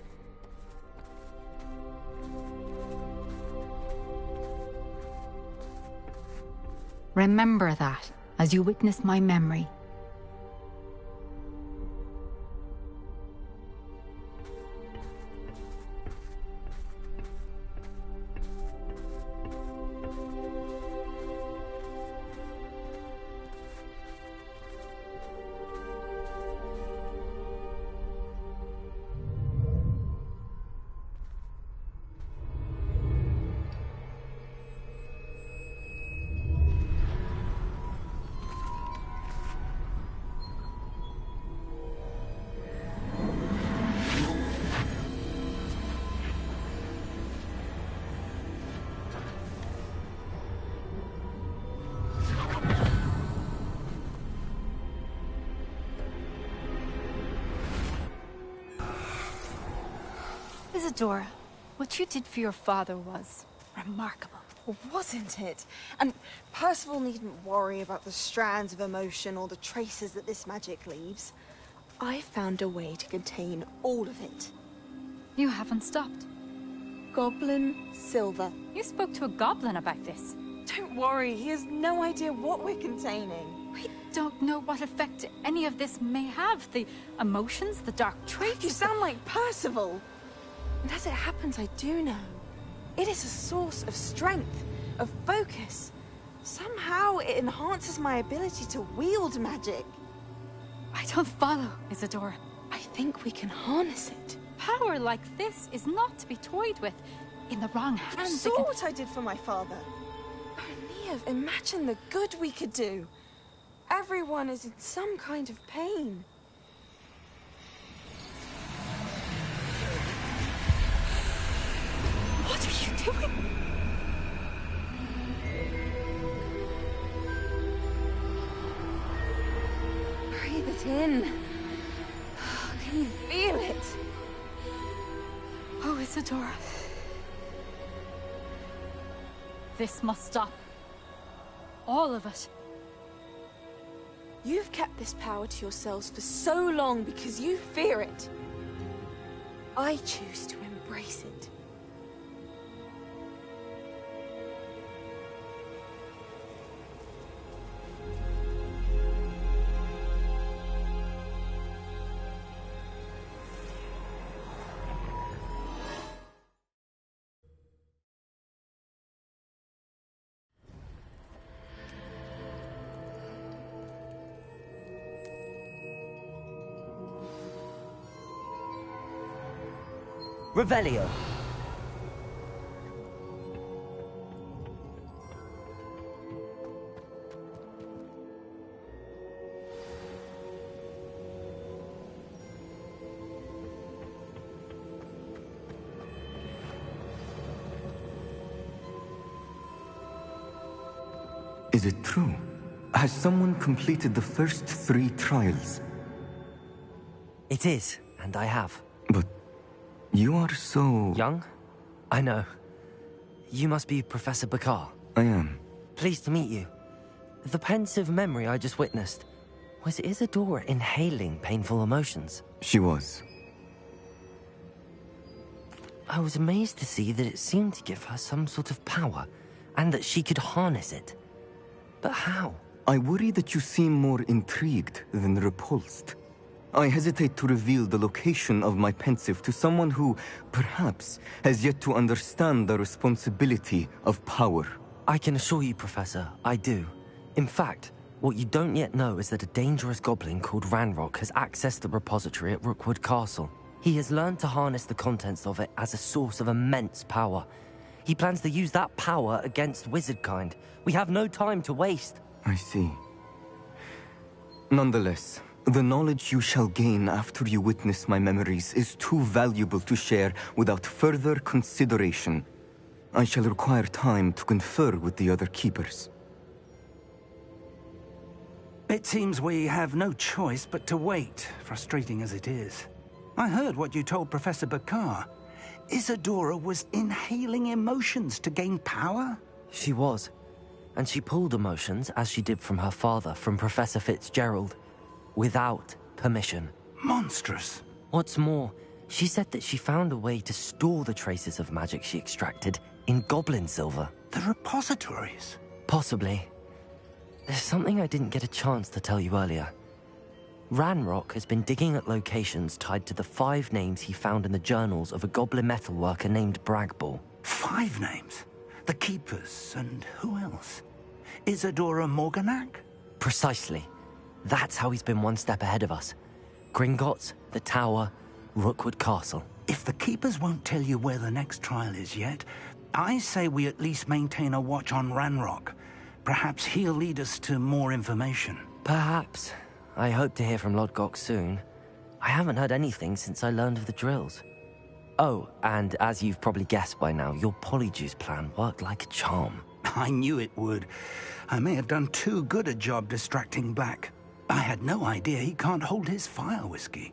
Remember that as you witness my memory. Isadora, what you did for your father was remarkable. Wasn't it? And Percival needn't worry about the strands of emotion or the traces that this magic leaves. I found a way to contain all of it. You haven't stopped. Goblin Silver. You spoke to a goblin about this. Don't worry, he has no idea what we're containing. We don't know what effect any of this may have. The emotions, the dark traits. You sound like Percival. And as it happens, I do know. It is a source of strength, of focus. Somehow it enhances my ability to wield magic. I don't follow, Isadora. I think we can harness it. Power like this is not to be toyed with. In the wrong hands, You saw what I did for my father. Oh, Neve, imagine the good we could do. Everyone is in some kind of pain. What are you doing? Breathe it in. Can you feel it? Oh, Isadora. This must stop. All of it. You've kept this power to yourselves for so long because you fear it. I choose to embrace it. Revelio. Is it true? Has someone completed the first 3 trials? It is, and I have. But you are so... Young? I know. You must be Professor Bakar. I am. Pleased to meet you. The pensive memory I just witnessed, was Isadora inhaling painful emotions? She was. I was amazed to see that it seemed to give her some sort of power, and that she could harness it. But how? I worry that you seem more intrigued than repulsed. I hesitate to reveal the location of my pensive to someone who, perhaps, has yet to understand the responsibility of power. I can assure you, Professor, I do. In fact, what you don't yet know is that a dangerous goblin called Ranrock has accessed the repository at Rookwood Castle. He has learned to harness the contents of it as a source of immense power. He plans to use that power against wizardkind. We have no time to waste. I see. Nonetheless, the knowledge you shall gain after you witness my memories is too valuable to share without further consideration. I shall require time to confer with the other keepers. It seems we have no choice but to wait, frustrating as it is. I heard what you told Professor Bakar. Isadora was inhaling emotions to gain power? She was. And she pulled emotions, as she did from her father, from Professor Fitzgerald, without permission. Monstrous. What's more, she said that she found a way to store the traces of magic she extracted in goblin silver. The repositories? Possibly. There's something I didn't get a chance to tell you earlier. Ranrock has been digging at locations tied to the 5 names he found in the journals of a goblin metalworker named Bragball. 5 names? The Keepers, and who else? Isadora Morganac? Precisely. That's how he's been one step ahead of us. Gringotts, the Tower, Rookwood Castle. If the Keepers won't tell you where the next trial is yet, I say we at least maintain a watch on Ranrock. Perhaps he'll lead us to more information. Perhaps. I hope to hear from Lodgok soon. I haven't heard anything since I learned of the drills. Oh, and as you've probably guessed by now, your Polyjuice plan worked like a charm. I knew it would. I may have done too good a job distracting Black. I had no idea he can't hold his fire whiskey.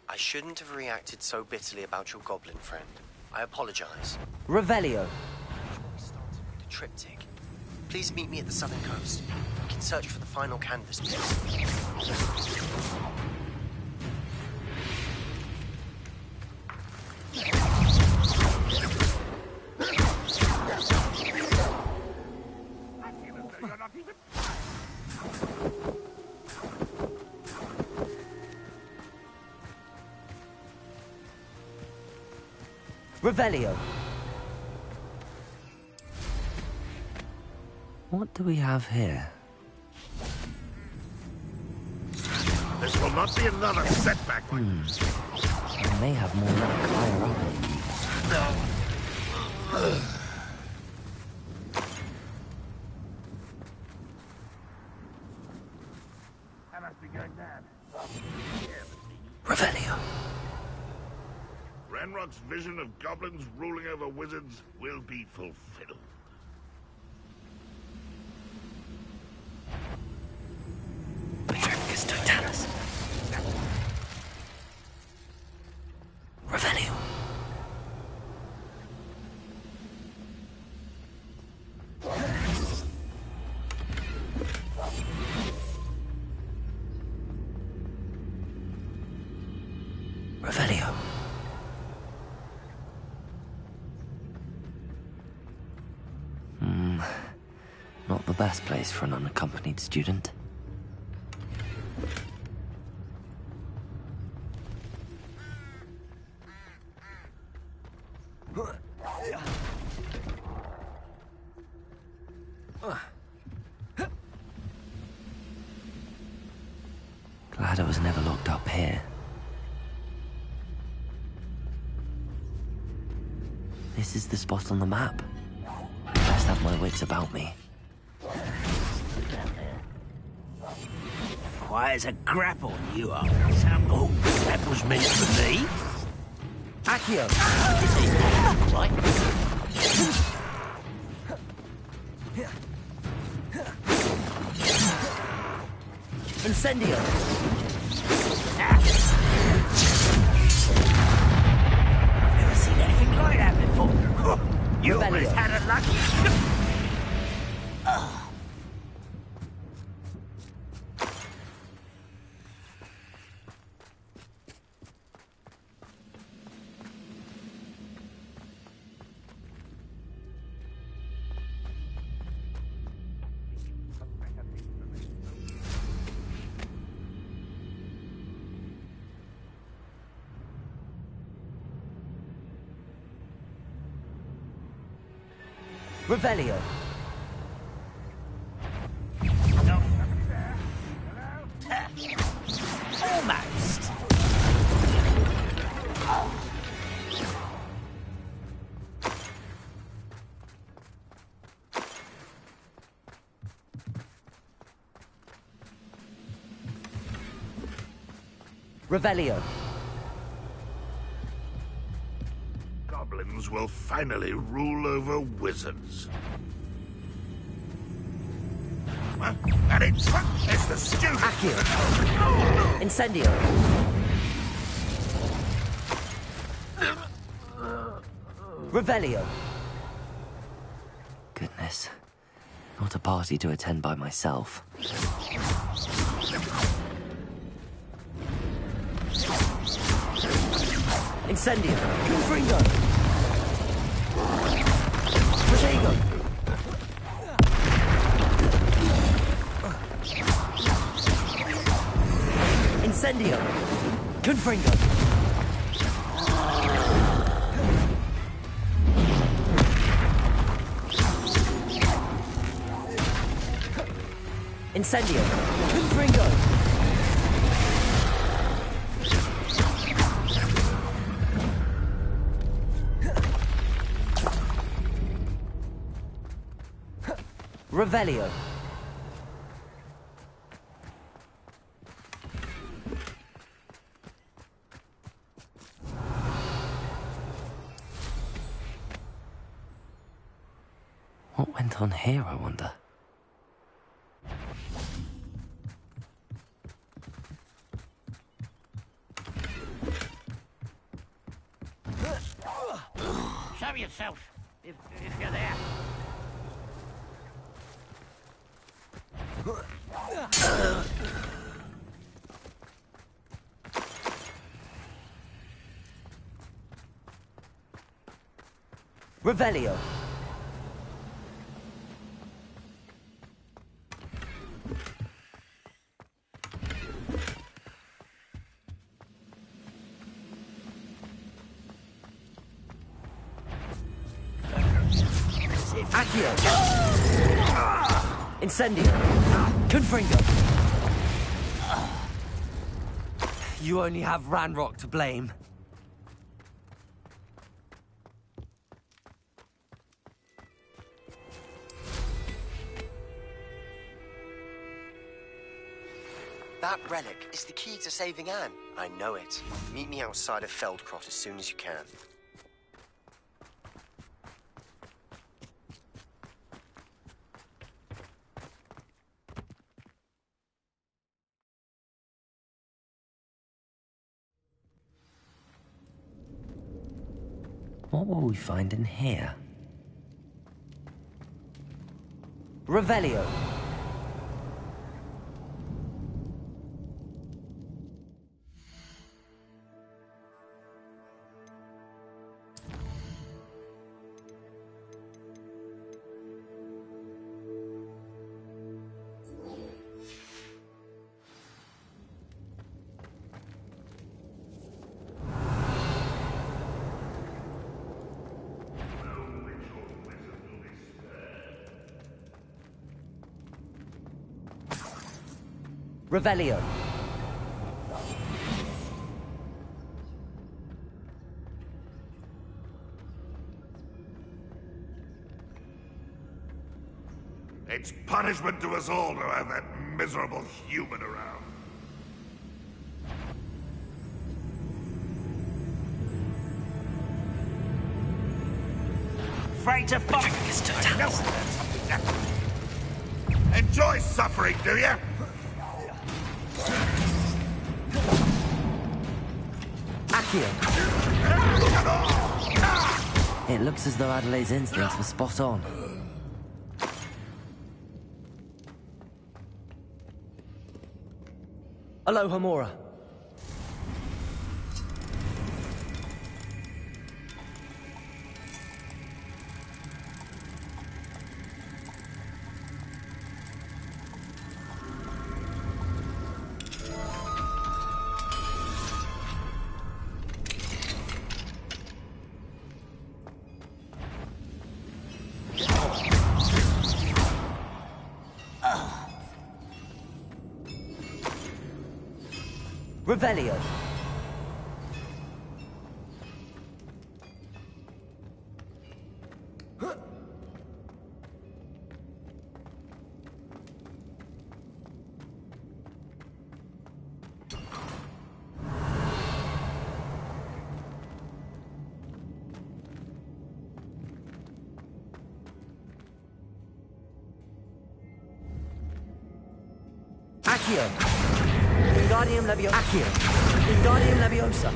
I shouldn't have reacted so bitterly about your goblin friend. I apologize. Revelio. Before we start to read a triptych, please meet me at the southern coast. We can search for the final canvas piece. Revelio. What do we have here? This will not be another setback. I may have more luck higher up. I must be going mad. Revelio. Ranrock's vision of goblins ruling over wizards will be fulfilled. Petricus Totalus. Revelio. Revelio. Not the best place for an unaccompanied student. Glad I was never locked up here. This is the spot on the map. I must have my wits about me. Quiet as a grapple, you are. Oh, that was meant for me. Accio! Right. Incendio! I've never seen anything like that before. You always had it lucky. Revelio. Almost. Revelio. Goblins will finally rule over wizards. And it's the stupid... Accio. Incendio. Revelio. Goodness. Not a party to attend by myself. Incendio. Confringo. Protego. Incendio. Confringo. Incendio. Confringo. Revelio. What went on here, I wonder? Show yourself, if you're there. Revelio. Accio. Incendio. Confringo. You only have Ranrock to blame. That relic is the key to saving Anne. I know it. Meet me outside of Feldcroft as soon as you can. What will we find in here? Revelio. Revelio. punishment to us all to have that miserable human around. Afraid to fuck. Enjoy suffering, do you? Accio! It looks as though Adelaide's instincts were spot on. Aloha, Mora. Revelio. Accio. Wingardium Leviosa. Accio. Wingardium Leviosa.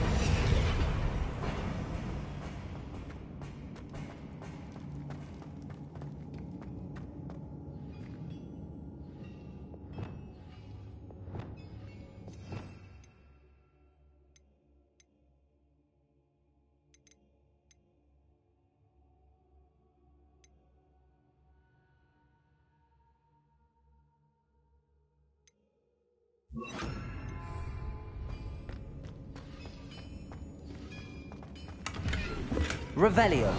Revelio.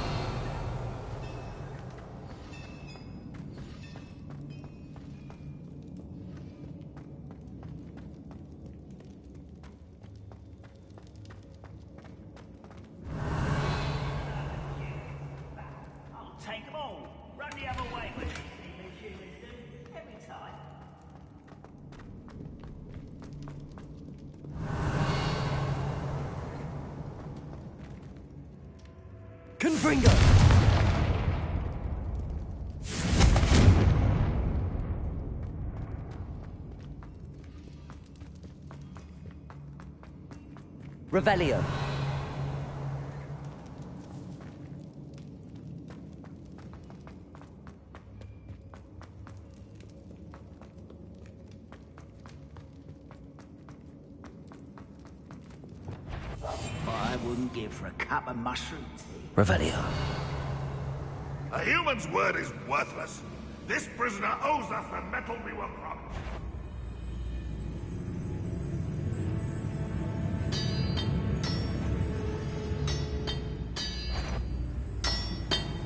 I'll take them all. Run the other way with me, every time. Confringo! Revelio. I wouldn't give for a cup of mushroom tea. Revelio. A human's word is worthless. This prisoner owes us the metal we were promised.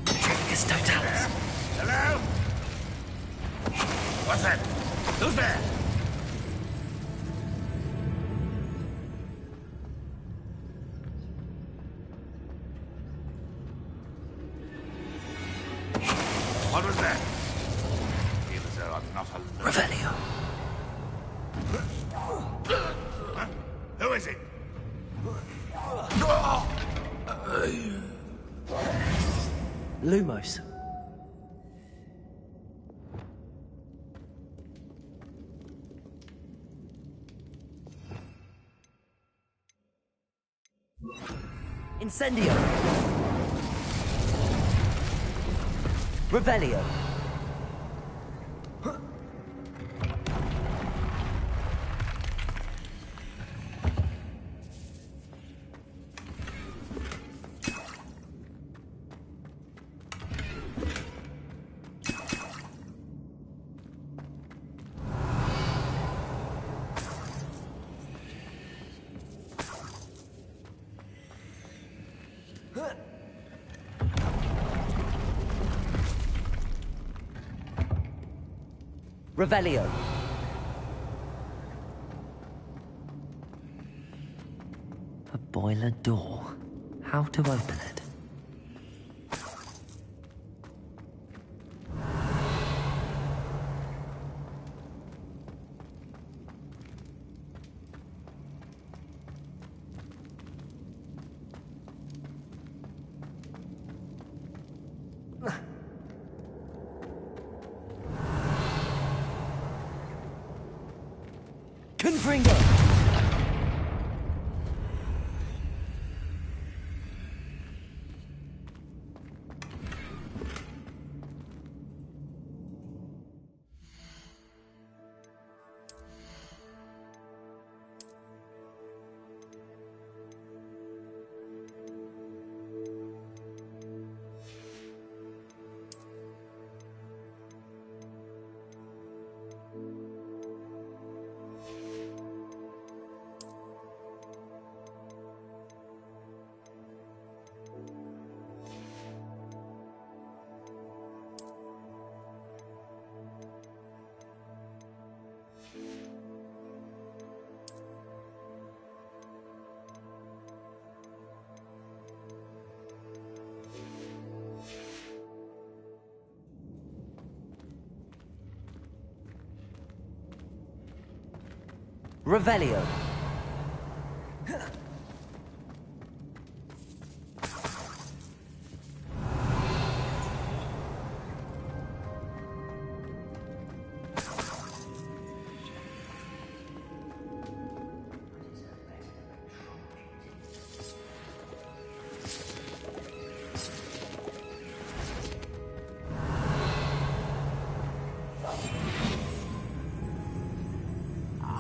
Trigus Totalis. Hello? What's that? Who's there? What was that? Even though I'm not alone. Revelio. Huh? Who is it? Lumos. Incendio. Revelio. Revelio. A boiler door. How to open it? Confringo! Revelio.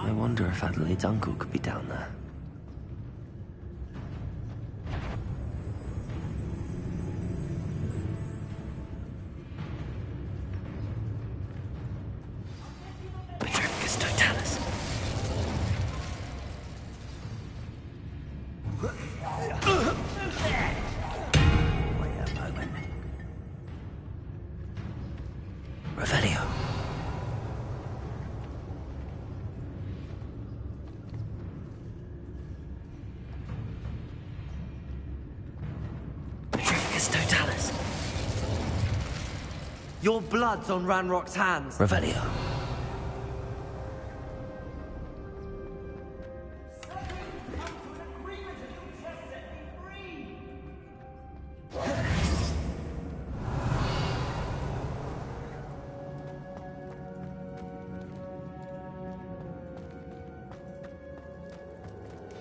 I wonder if Adelaide's uncle could be down there. Petrificus totalis. Wait a moment. Revelio. Totalis. Your blood's on Ranrock's hands. Revelio.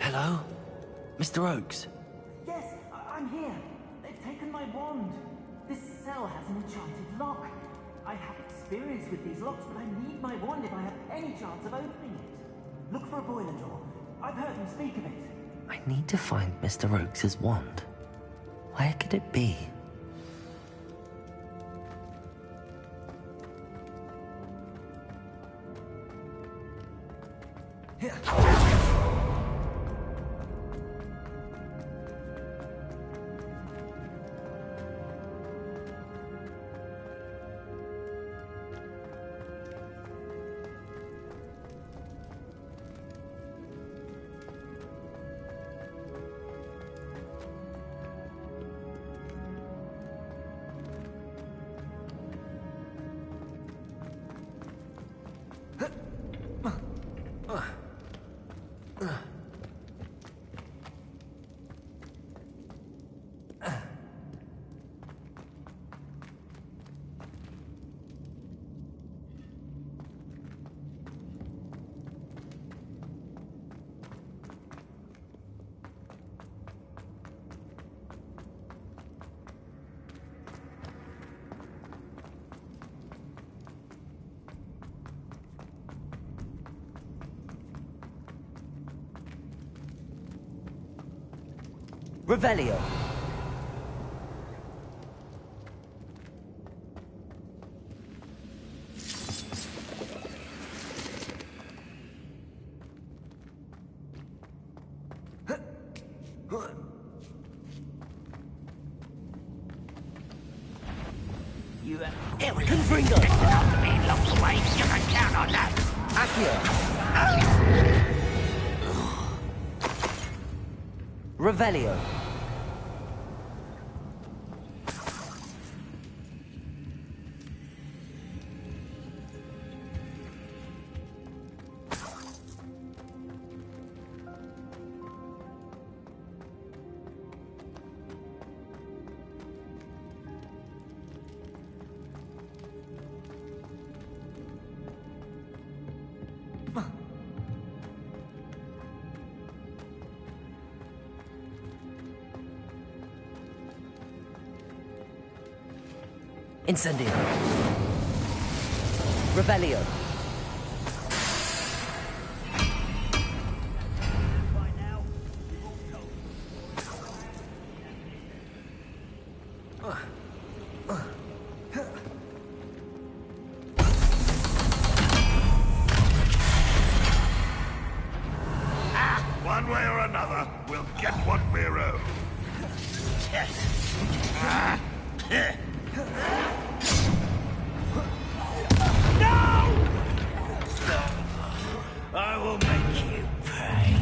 Hello? Mr. Oakes? Yes, I'm here. They've taken my wand. This cell has an enchanted lock. I have experience with these locks, but I need my wand if I have any chance of opening it. Look for a boiler door. I've heard him speak of it. I need to find Mr. Oakes' wand. Where could it be? Revelio. You Confringo. Not be locked away. You can count on that. Revelio. Incendio. Revelio. One way or another, we'll get what we're owed. I will make you pay.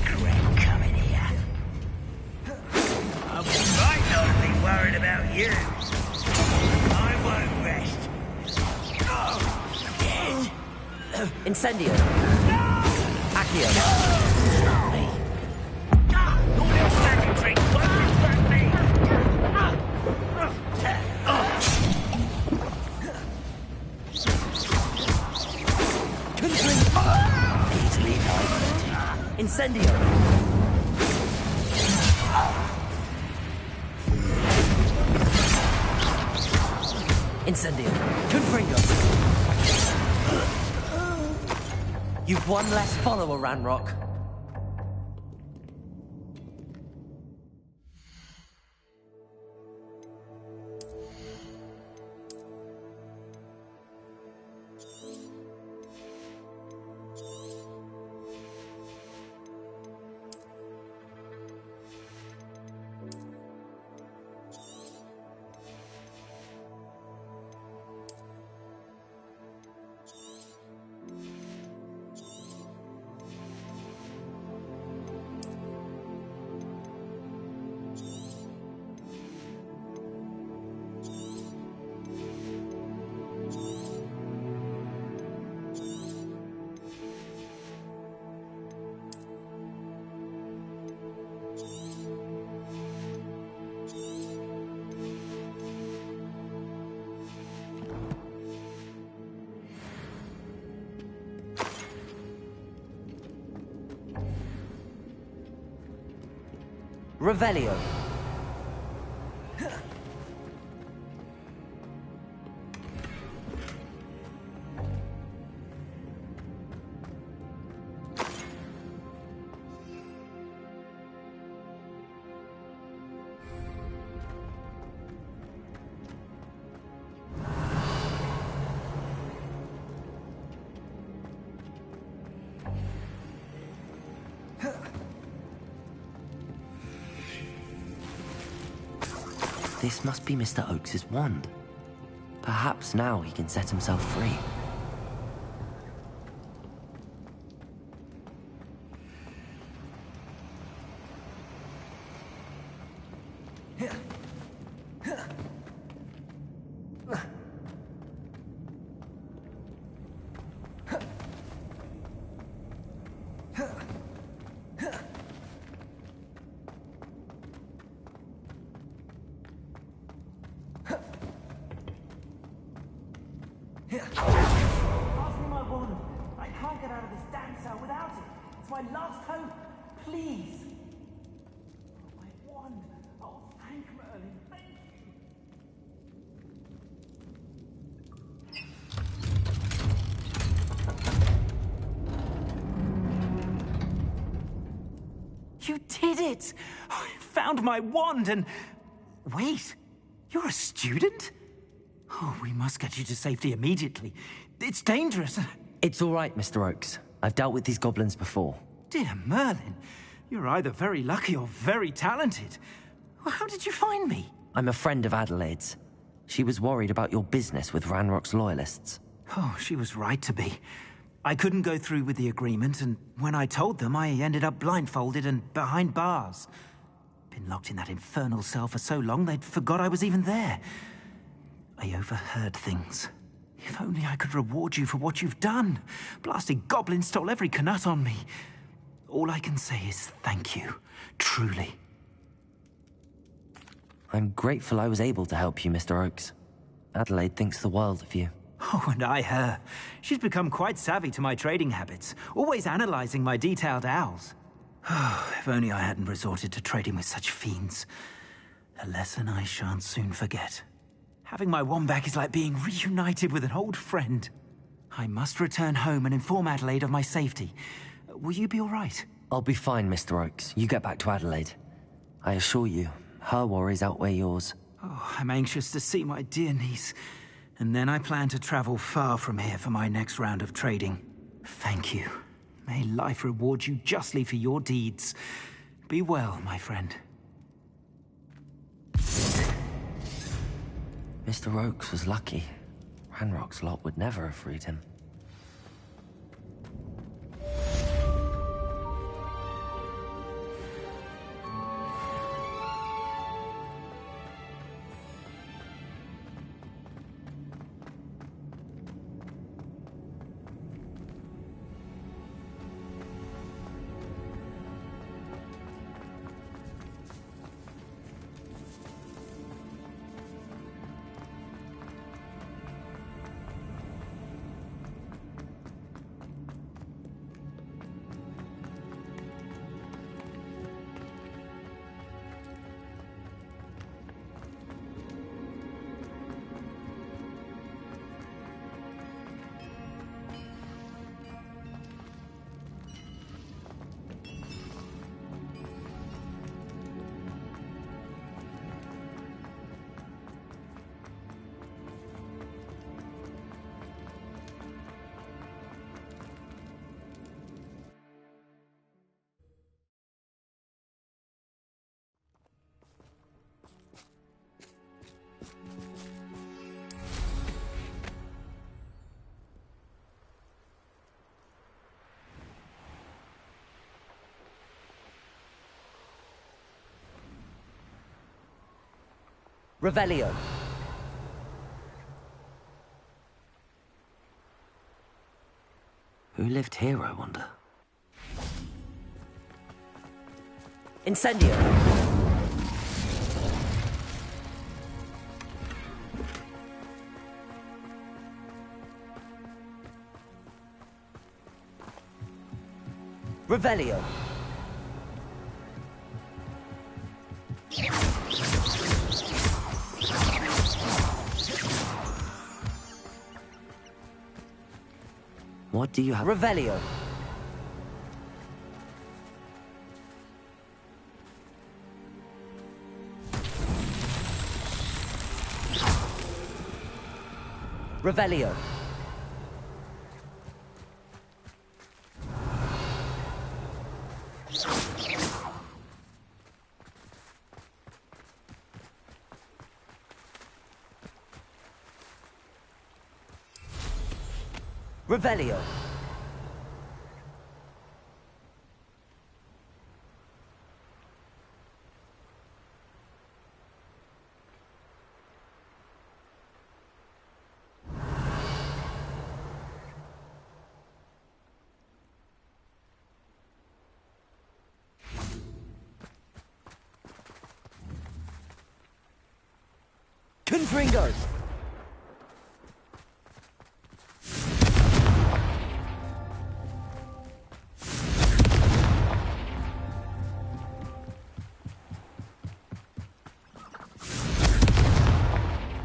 You'll regret coming here. I might not be worried about you. I won't rest. Dead. Incendio. Accio. All your magic tricks won't distract me. Easily diverted. Incendio. Incendio. Confringo. You've one less follower, Ranrock. Revelio. This must be Mr. Oakes's wand. Perhaps now he can set himself free. Pass me my wand. I can't get out of this damn cell without it. It's my last hope. Please. Oh, my wand. Oh, thank Merlin. Thank you. You did it! I found my wand and... Wait, you're a student? Oh, we must get you to safety immediately. It's dangerous. It's all right, Mr. Oakes. I've dealt with these goblins before. Dear Merlin, you're either very lucky or very talented. Well, how did you find me? I'm a friend of Adelaide's. She was worried about your business with Ranrock's loyalists. Oh, she was right to be. I couldn't go through with the agreement, and when I told them, I ended up blindfolded and behind bars. Been locked in that infernal cell for so long, they'd forgot I was even there. I overheard things. If only I could reward you for what you've done. Blasted goblins stole every Knut on me. All I can say is thank you. Truly. I'm grateful I was able to help you, Mr. Oakes. Adelaide thinks the world of you. Oh, and I her. She's become quite savvy to my trading habits, always analyzing my detailed owls. Oh, if only I hadn't resorted to trading with such fiends. A lesson I shan't soon forget. Having my wand back is like being reunited with an old friend. I must return home and inform Adelaide of my safety. Will you be all right? I'll be fine, Mr. Oakes. You get back to Adelaide. I assure you, her worries outweigh yours. Oh, I'm anxious to see my dear niece. And then I plan to travel far from here for my next round of trading. Thank you. May life reward you justly for your deeds. Be well, my friend. Mr. Oakes was lucky. Ranrock's lot would never have freed him. Revelio. Who lived here, I wonder? Incendio! Revelio. What do you have? Revelio. Revelio. Revelio. Confringos!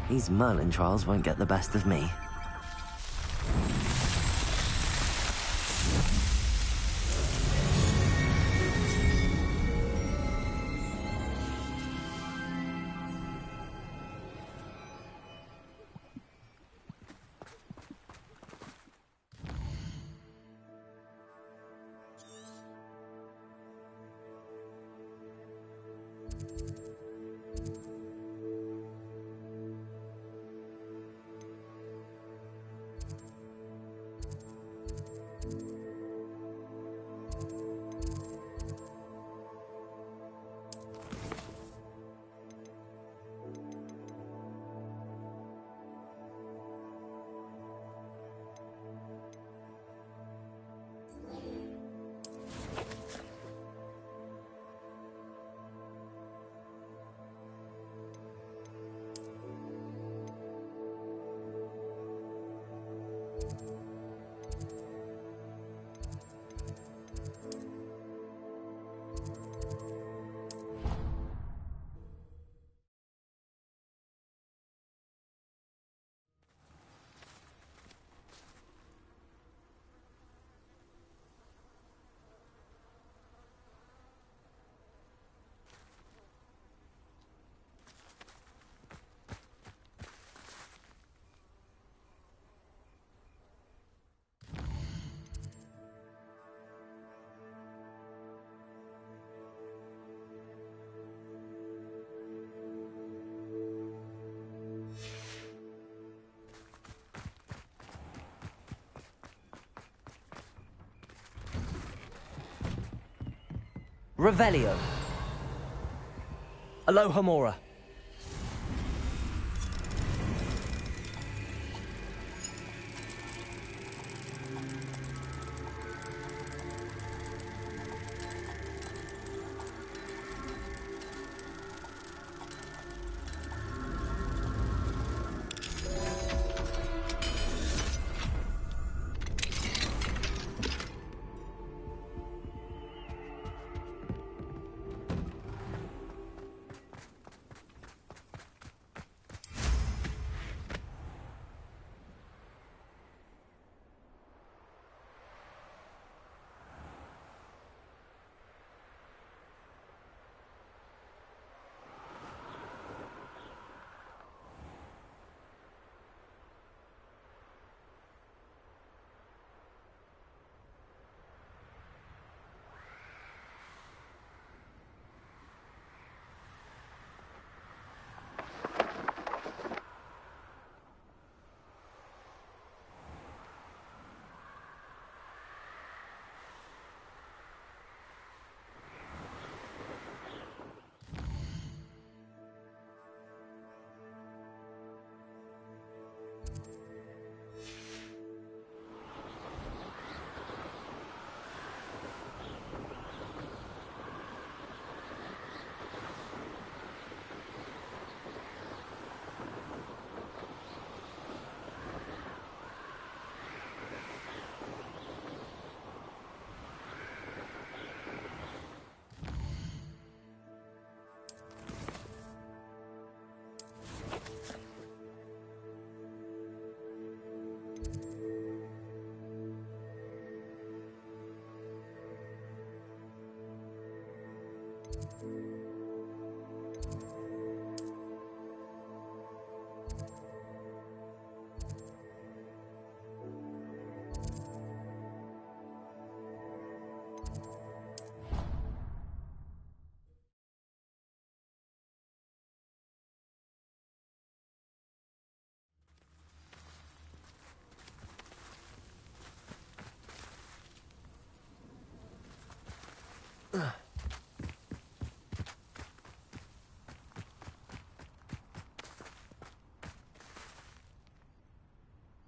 These Merlin trials won't get the best of me. Revelio. Alohomora.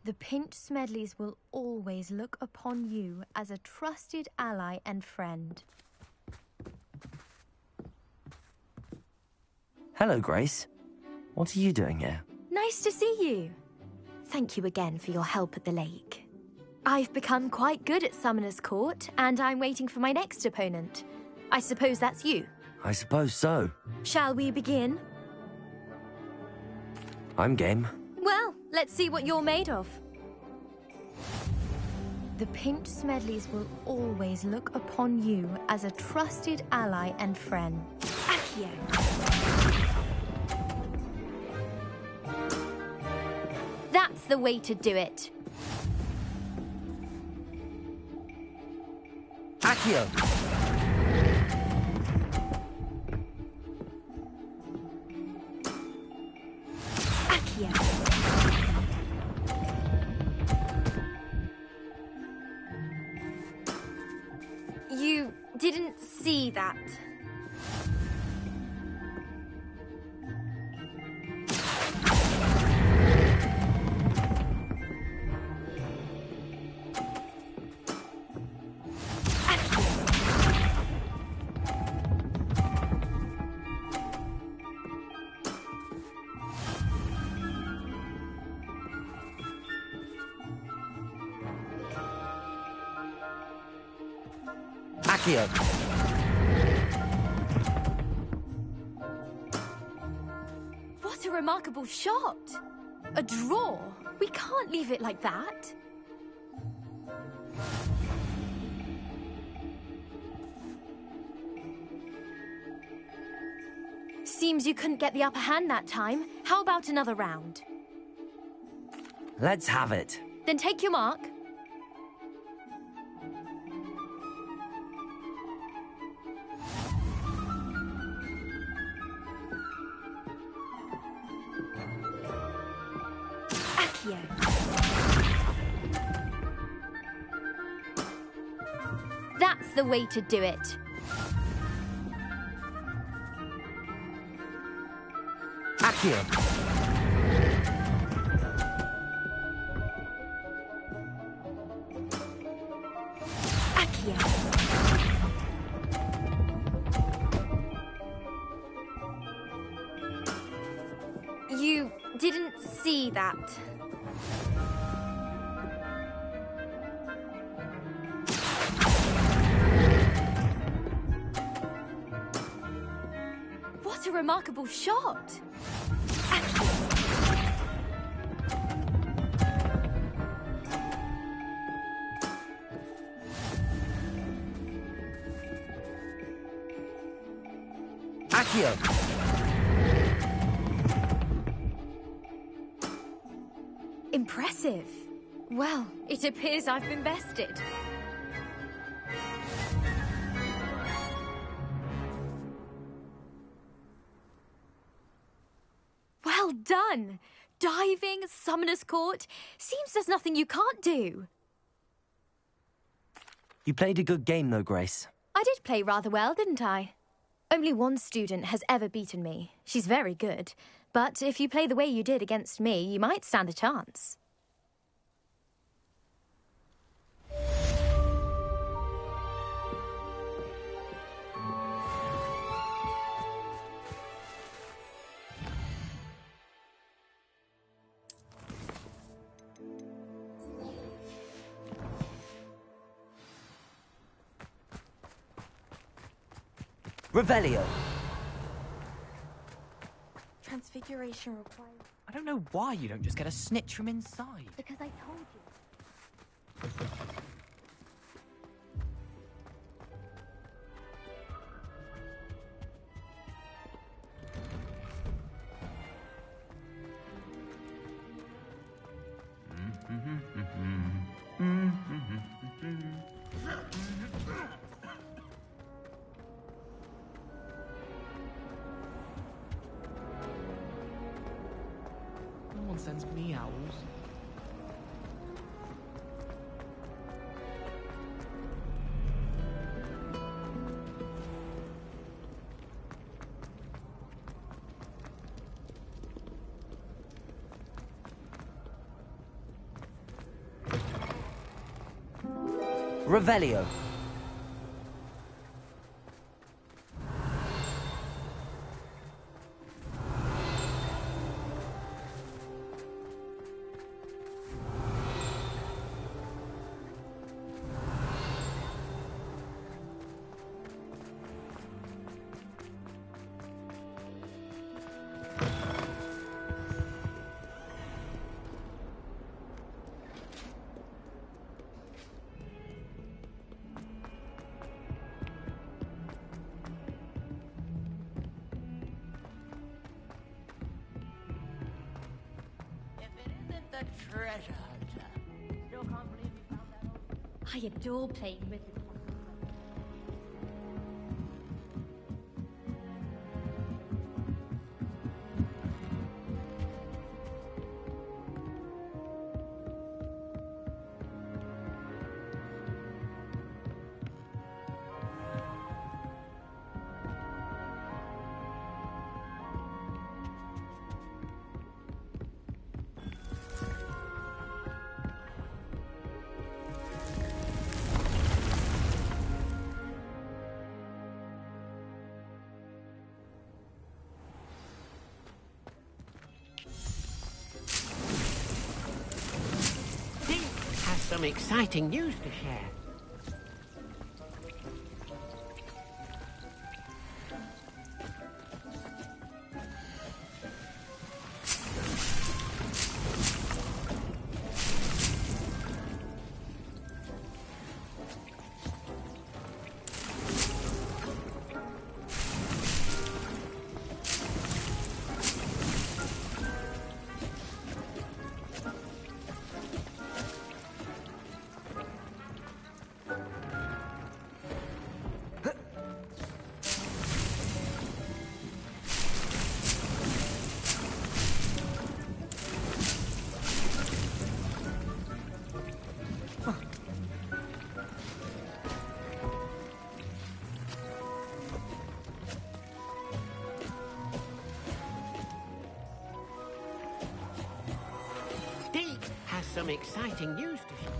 The Pinch Smedleys will always look upon you as a trusted ally and friend. Hello, Grace. What are you doing here? Nice to see you. Thank you again for your help at the lake. I've become quite good at Summoner's Court, and I'm waiting for my next opponent. I suppose that's you. I suppose so. Shall we begin? I'm game. Well, let's see what you're made of. The Pinch Smedleys will always look upon you as a trusted ally and friend. Accio. That's the way to do it. Accio. You didn't see that. Accio. What a remarkable shot! A draw? We can't leave it like that. Seems you couldn't get the upper hand that time. How about another round? Let's have it. Then take your mark. Accio. That's the way to do it. Accio! You didn't see that. What a remarkable shot! Accio! Impressive. Well, it appears I've been bested. Well done! Diving, Summoner's Court. Seems there's nothing you can't do. You played a good game, though, Grace. I did play rather well, didn't I? Only one student has ever beaten me. She's very good. But if you play the way you did against me, you might stand a chance. Revelio! Transfiguration required. I don't know why you don't just get a snitch from inside. Because I told you. No one sends me owls. Revelio! The treasure hunter. Still can't believe you found that old... I adore playing with it. Some exciting news to share. some exciting news to share.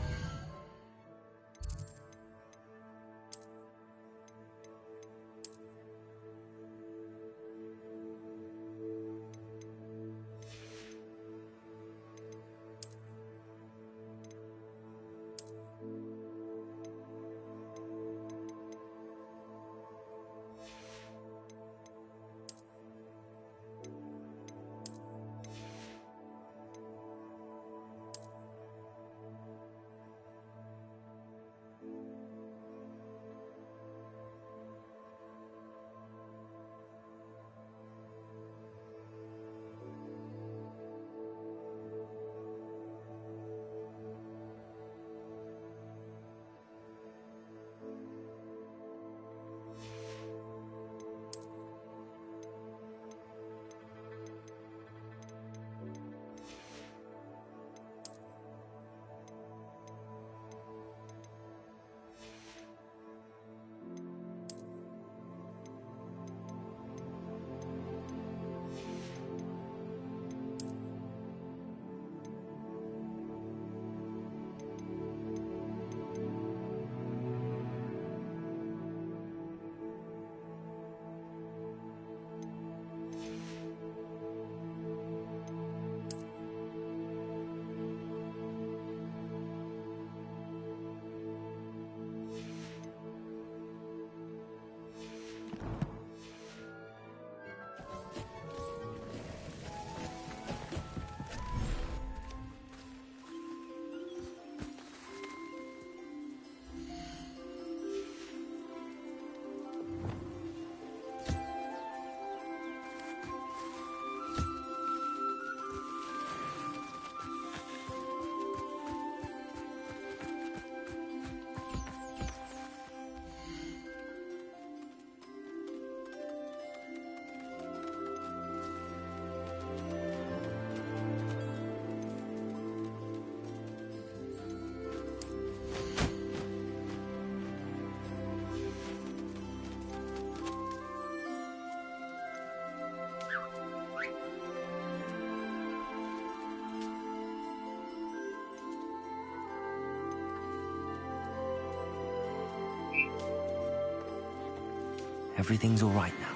Everything's all right now.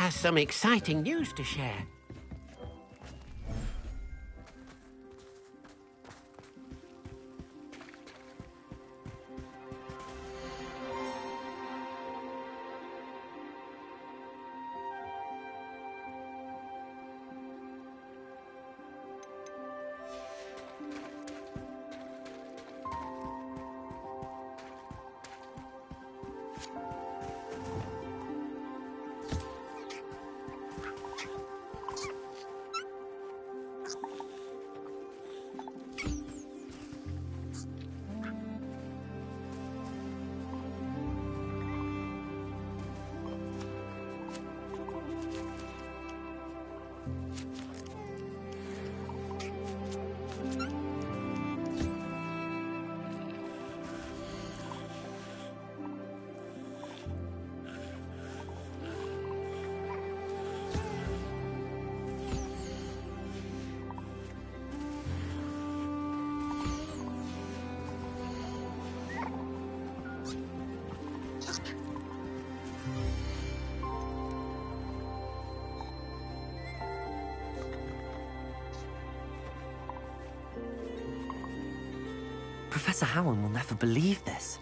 has some exciting news to share. Professor Howard will never believe this.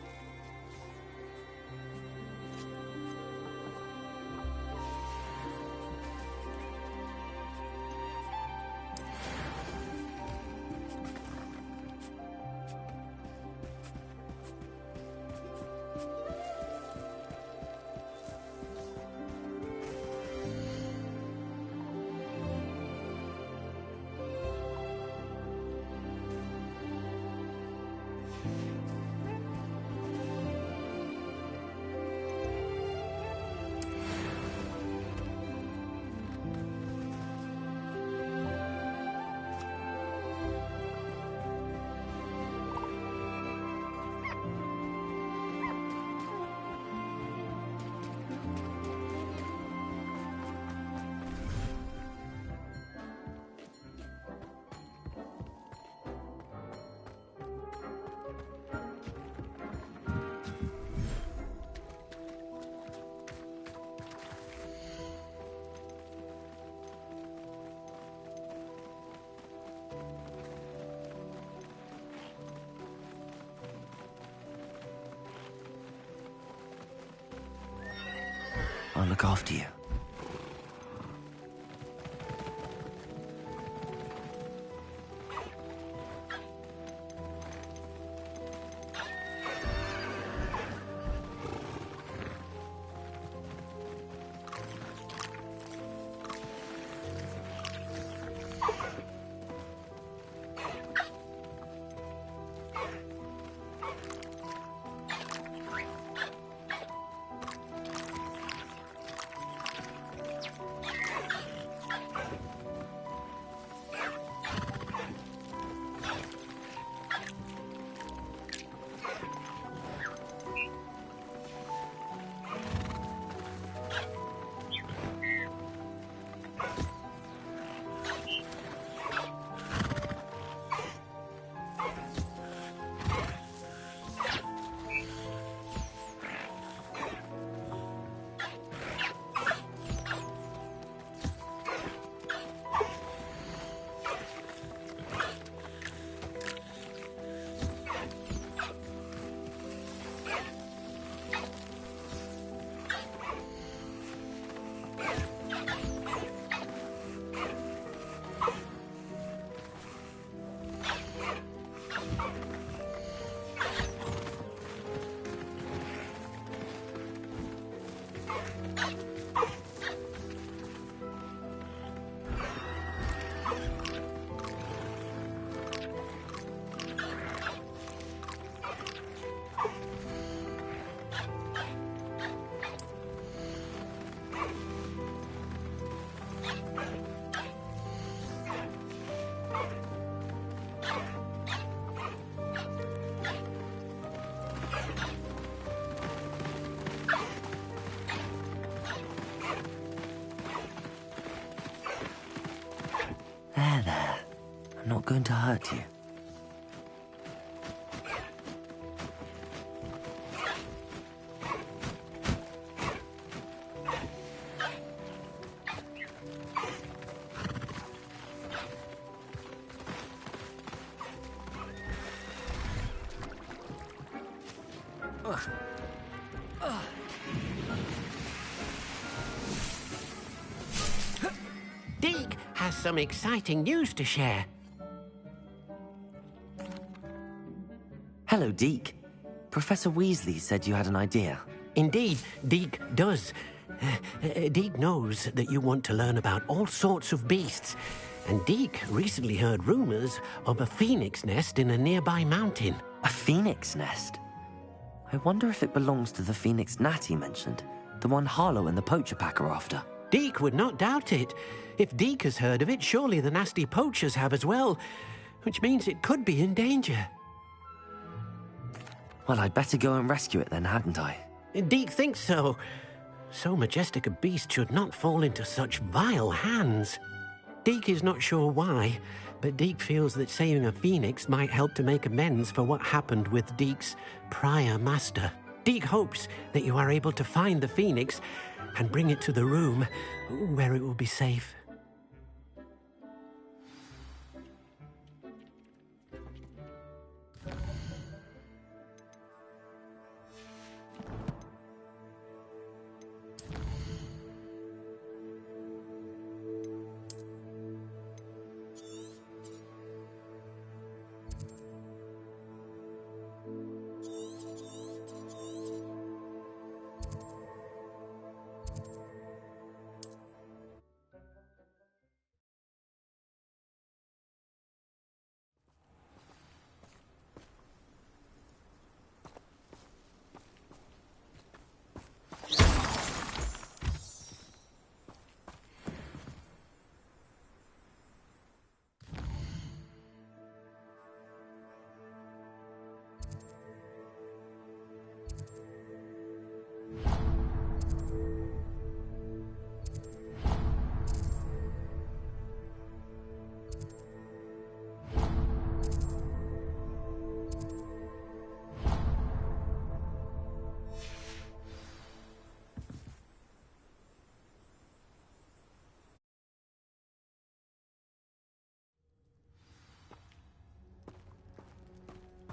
I'll look after you. There. I'm not going to hurt you. Deke has some exciting news to share. Hello, Deke. Professor Weasley said you had an idea. Indeed, Deke does. Deke knows that you want to learn about all sorts of beasts, and Deke recently heard rumors of a phoenix nest in a nearby mountain. A phoenix nest? I wonder if it belongs to the phoenix Natty mentioned, the one Harlow and the Poacher Pack are after. Deke would not doubt it. If Deke has heard of it, surely the nasty poachers have as well, which means it could be in danger. Well, I'd better go and rescue it then, hadn't I? Deke thinks so. So majestic a beast should not fall into such vile hands. Deke is not sure why, but Deke feels that saving a phoenix might help to make amends for what happened with Deke's prior master. Deke hopes that you are able to find the phoenix and bring it to the room where it will be safe.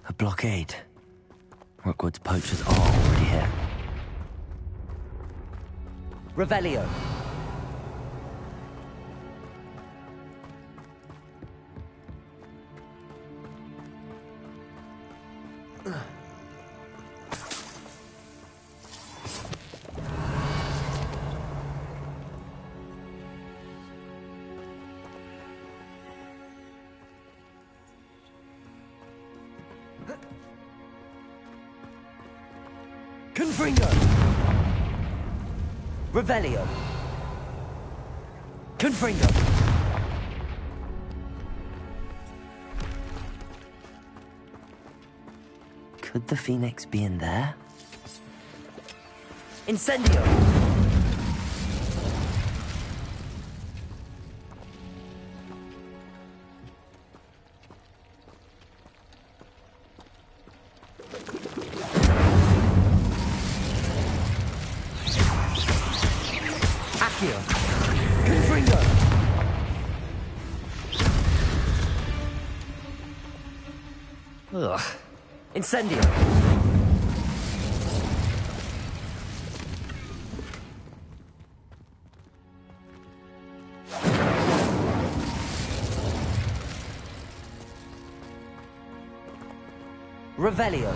A blockade. Rookwood's poachers are already here. Revelio. Confringo! Revelio! Confringo! Could the Phoenix be in there? Incendio! Ugh. Incendio! Revelio!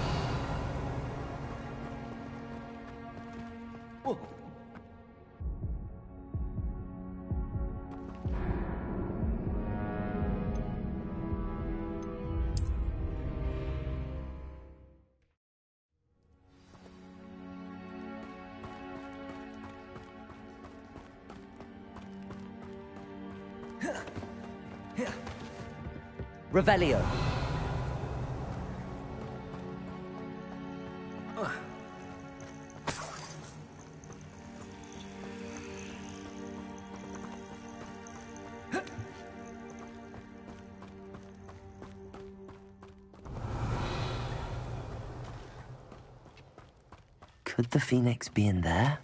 Revelio. Could the Phoenix be in there?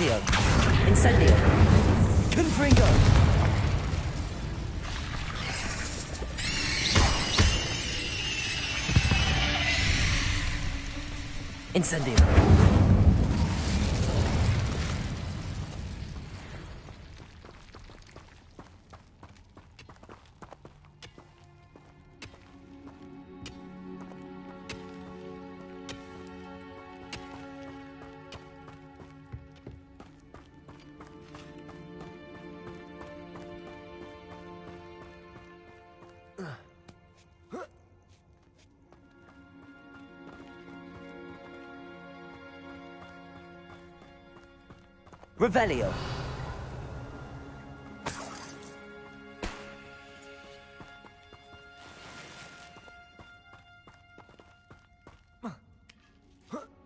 Accio. Incendio. Confringo. Incendio. Revelio.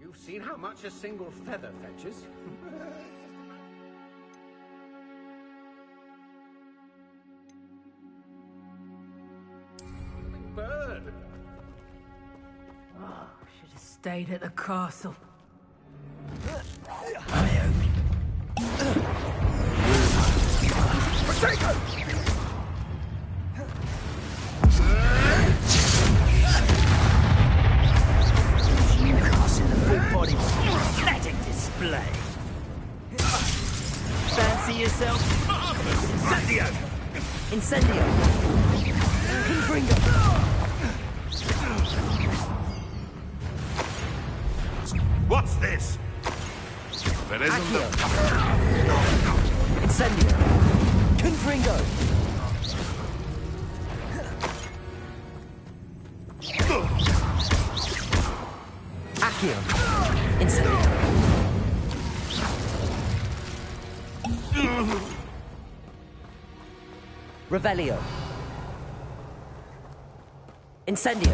You've seen how much a single feather fetches. Bird. Oh, should have stayed at the castle. Body athletic display. Fancy yourself? Incendio! Incendio. Confringo. What's this? Accio. Incendio. Confringo. Accio. Incendio. Revelio. Incendio.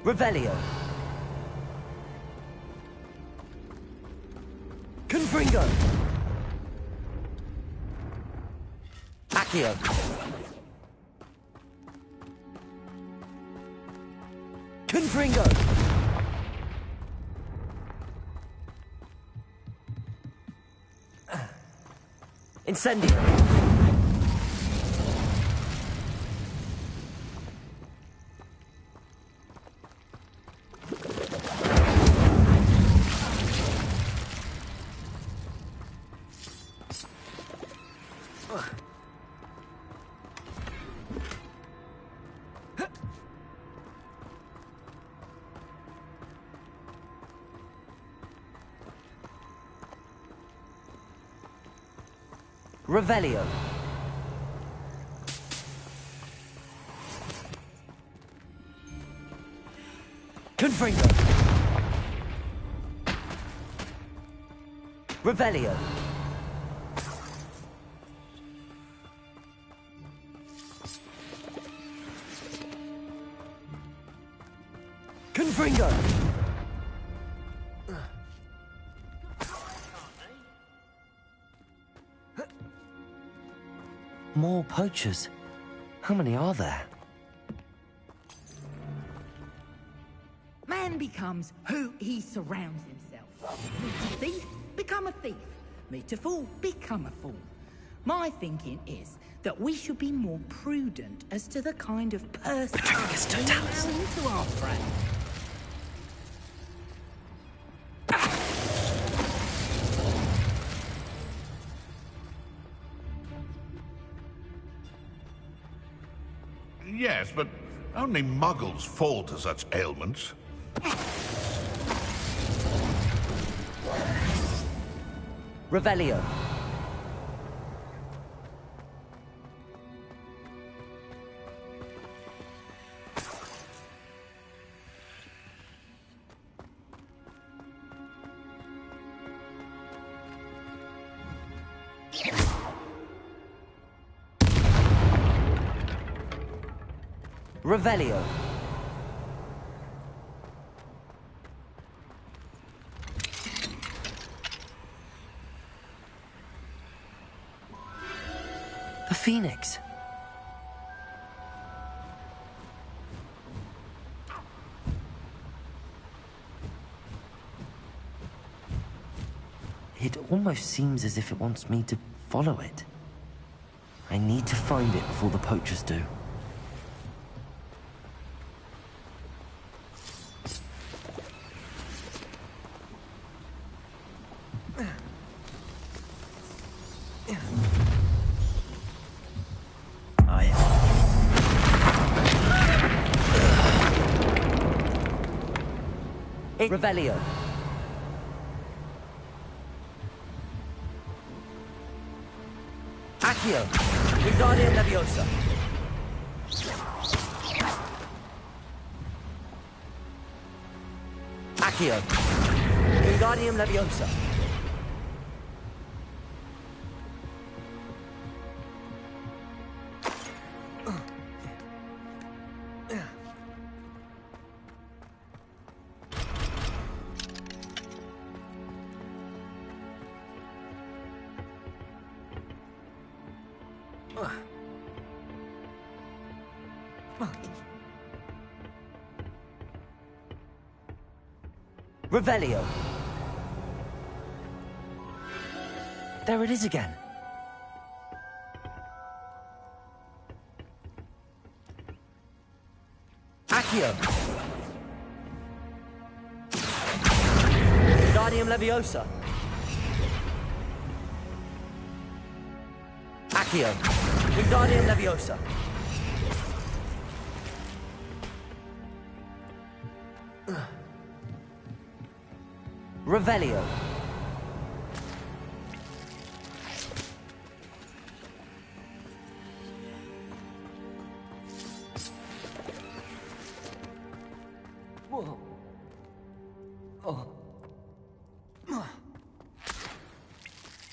Revelio. Confringo. Accio. Confringo. Incendio. Revelio. Confringo. Revelio. Confringo. More poachers. How many are there? Man becomes who he surrounds himself. Meet a thief, become a thief. Meet a fool, become a fool. My thinking is that we should be more prudent as to the kind of person we allow into our fray. Yes, but only muggles fall to such ailments. Revelio. Revelio. The Phoenix. It almost seems as if it wants me to follow it. I need to find it before the poachers do. Revelio. Accio. Wingardium Leviosa. Accio. Wingardium Leviosa. Revelio. There it is again. Accio. Wingardium Leviosa. Accio. Wingardium Leviosa. Revelio. Whoa. Oh.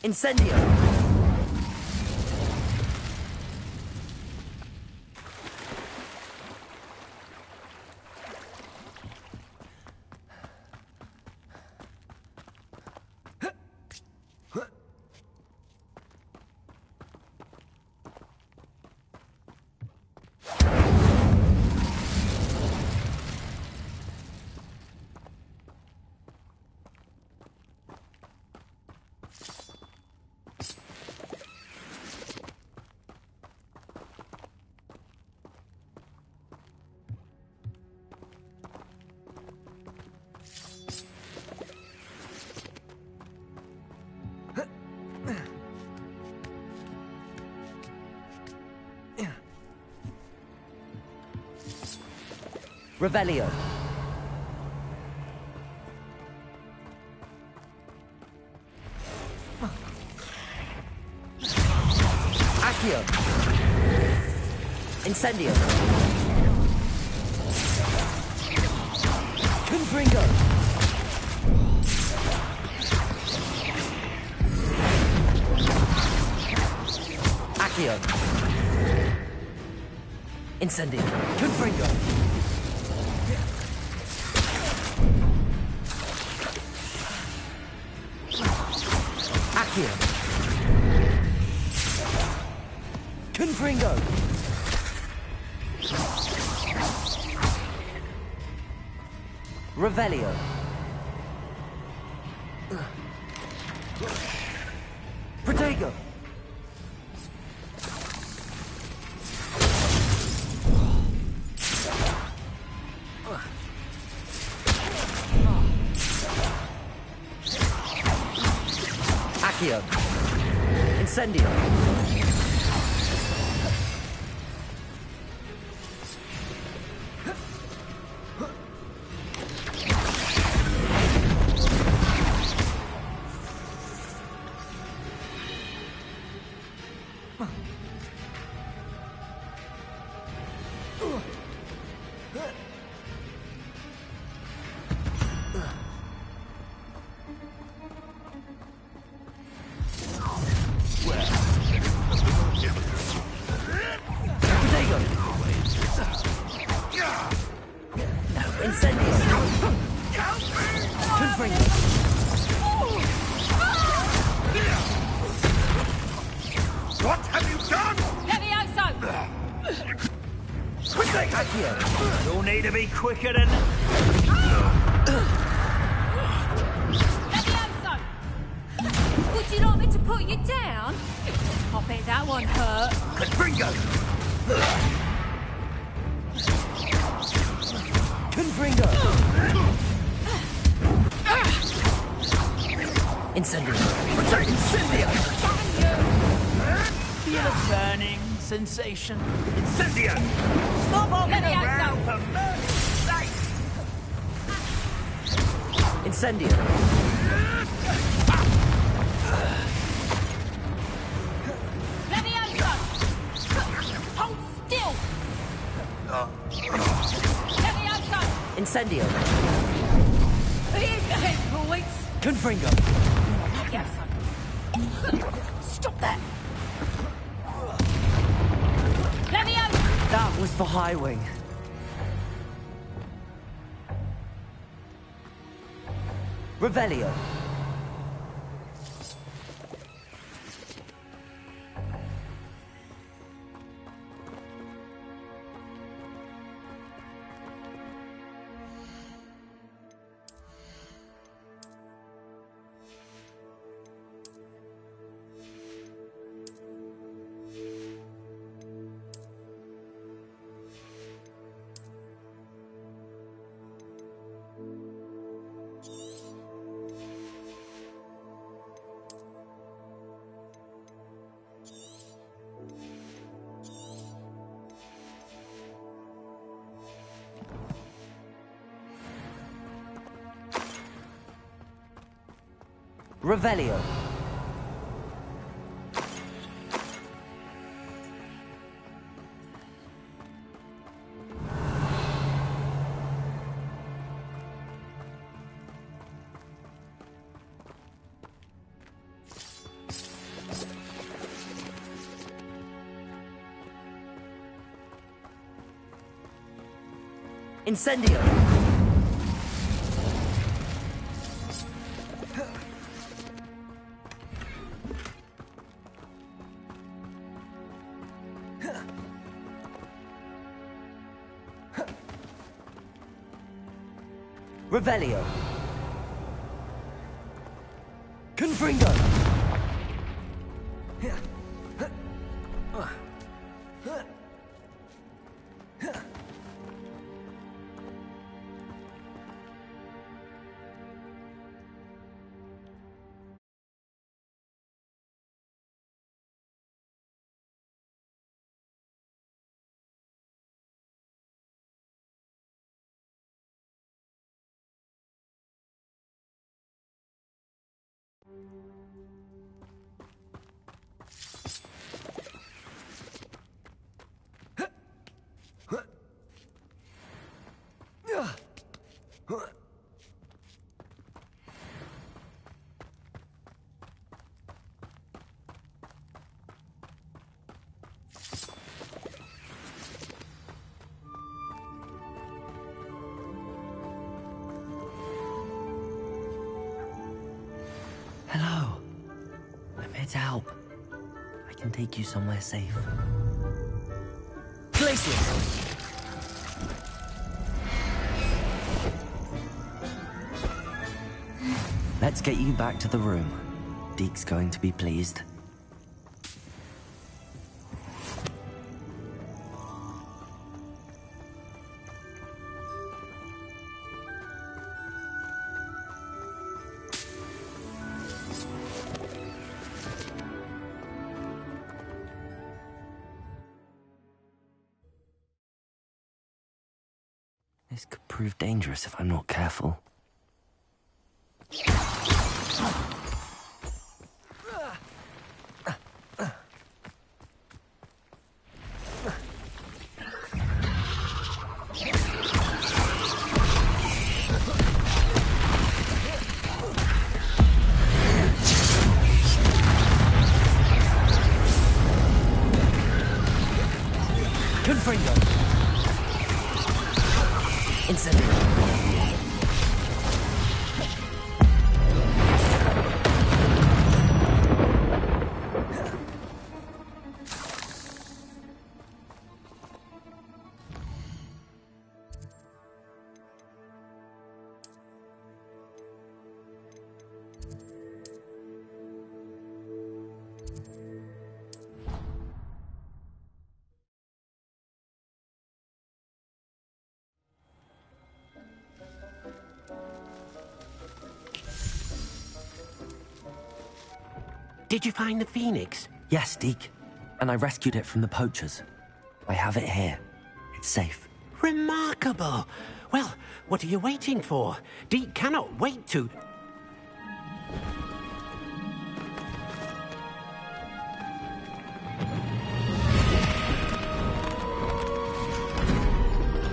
Incendio. Revelio. Accio. Incendio. Confringo. Accio. Incendio. Confringo. Accio. Confringo. Revelio. Protego. Accio. Incendio. What have you done? Levioso! Quickly! You'll need to be quicker than... Levioso! Incendio. Incendio! Feel a burning sensation. Incendio! Stop hopping around for mercy's sake! Incendio. Leviosa! Hold still! Leviosa! Incendio. Here's the head, boys! Confringo. Leviosa! Stop that! Leviosa! That was for High Wing. Revelio. Revelio. Incendio. Revelio. Confringo. Hello. I'm here to help. I can take you somewhere safe. Glacius! Let's get you back to the room. Deke's going to be pleased. This could prove dangerous if I'm not careful. Confringo. Incendio. Did you find the phoenix? Yes, Deke. And I rescued it from the poachers. I have it here. It's safe. Remarkable! Well, what are you waiting for? Deke cannot wait to...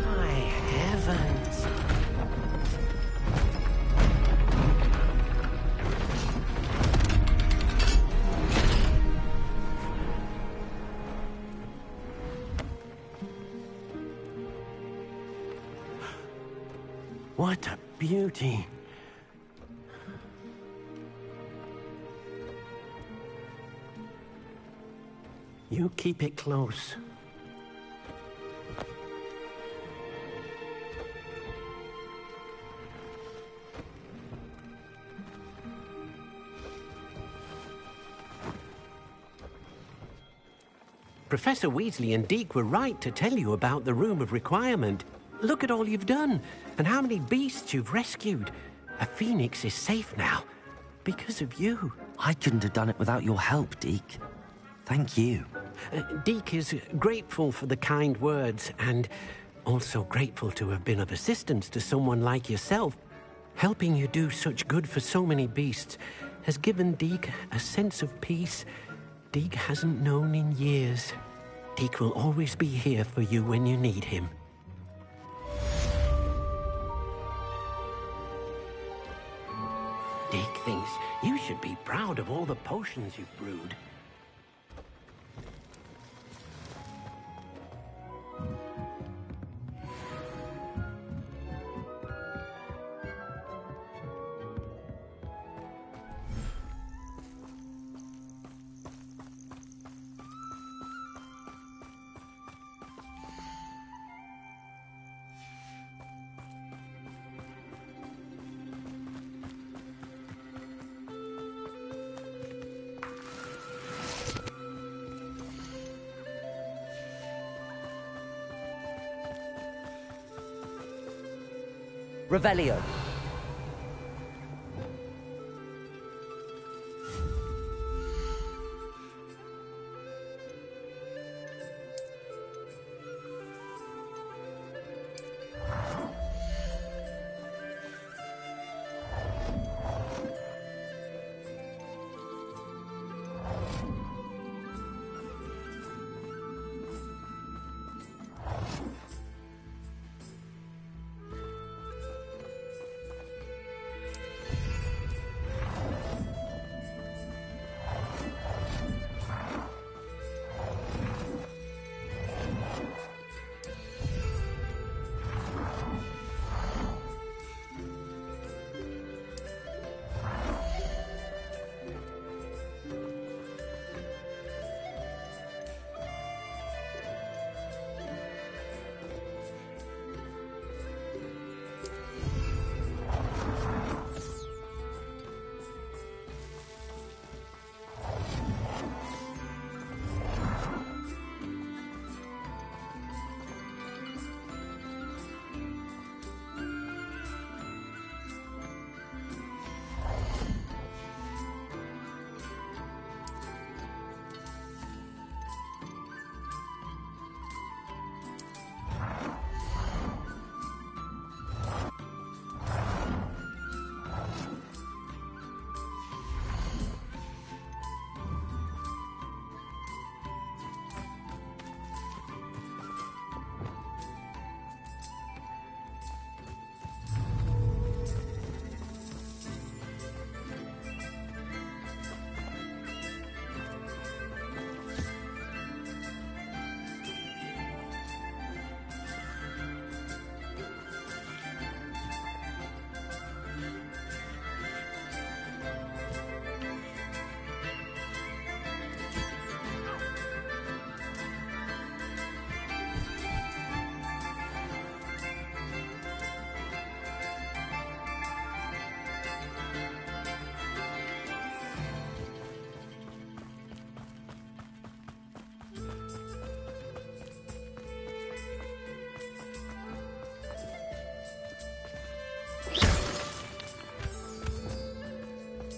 My heavens! What a beauty. You keep it close. Professor Weasley and Deke were right to tell you about the Room of Requirement. Look at all you've done, and how many beasts you've rescued. A phoenix is safe now, because of you. I couldn't have done it without your help, Deke. Thank you. Deke is grateful for the kind words, and also grateful to have been of assistance to someone like yourself. Helping you do such good for so many beasts has given Deke a sense of peace Deke hasn't known in years. Deke will always be here for you when you need him. Deke thinks you should be proud of all the potions you've brewed. Revelio.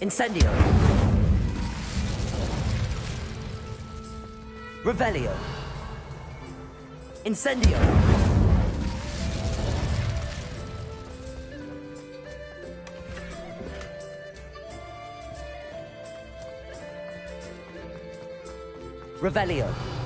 Incendio. Revelio. Incendio. Revelio.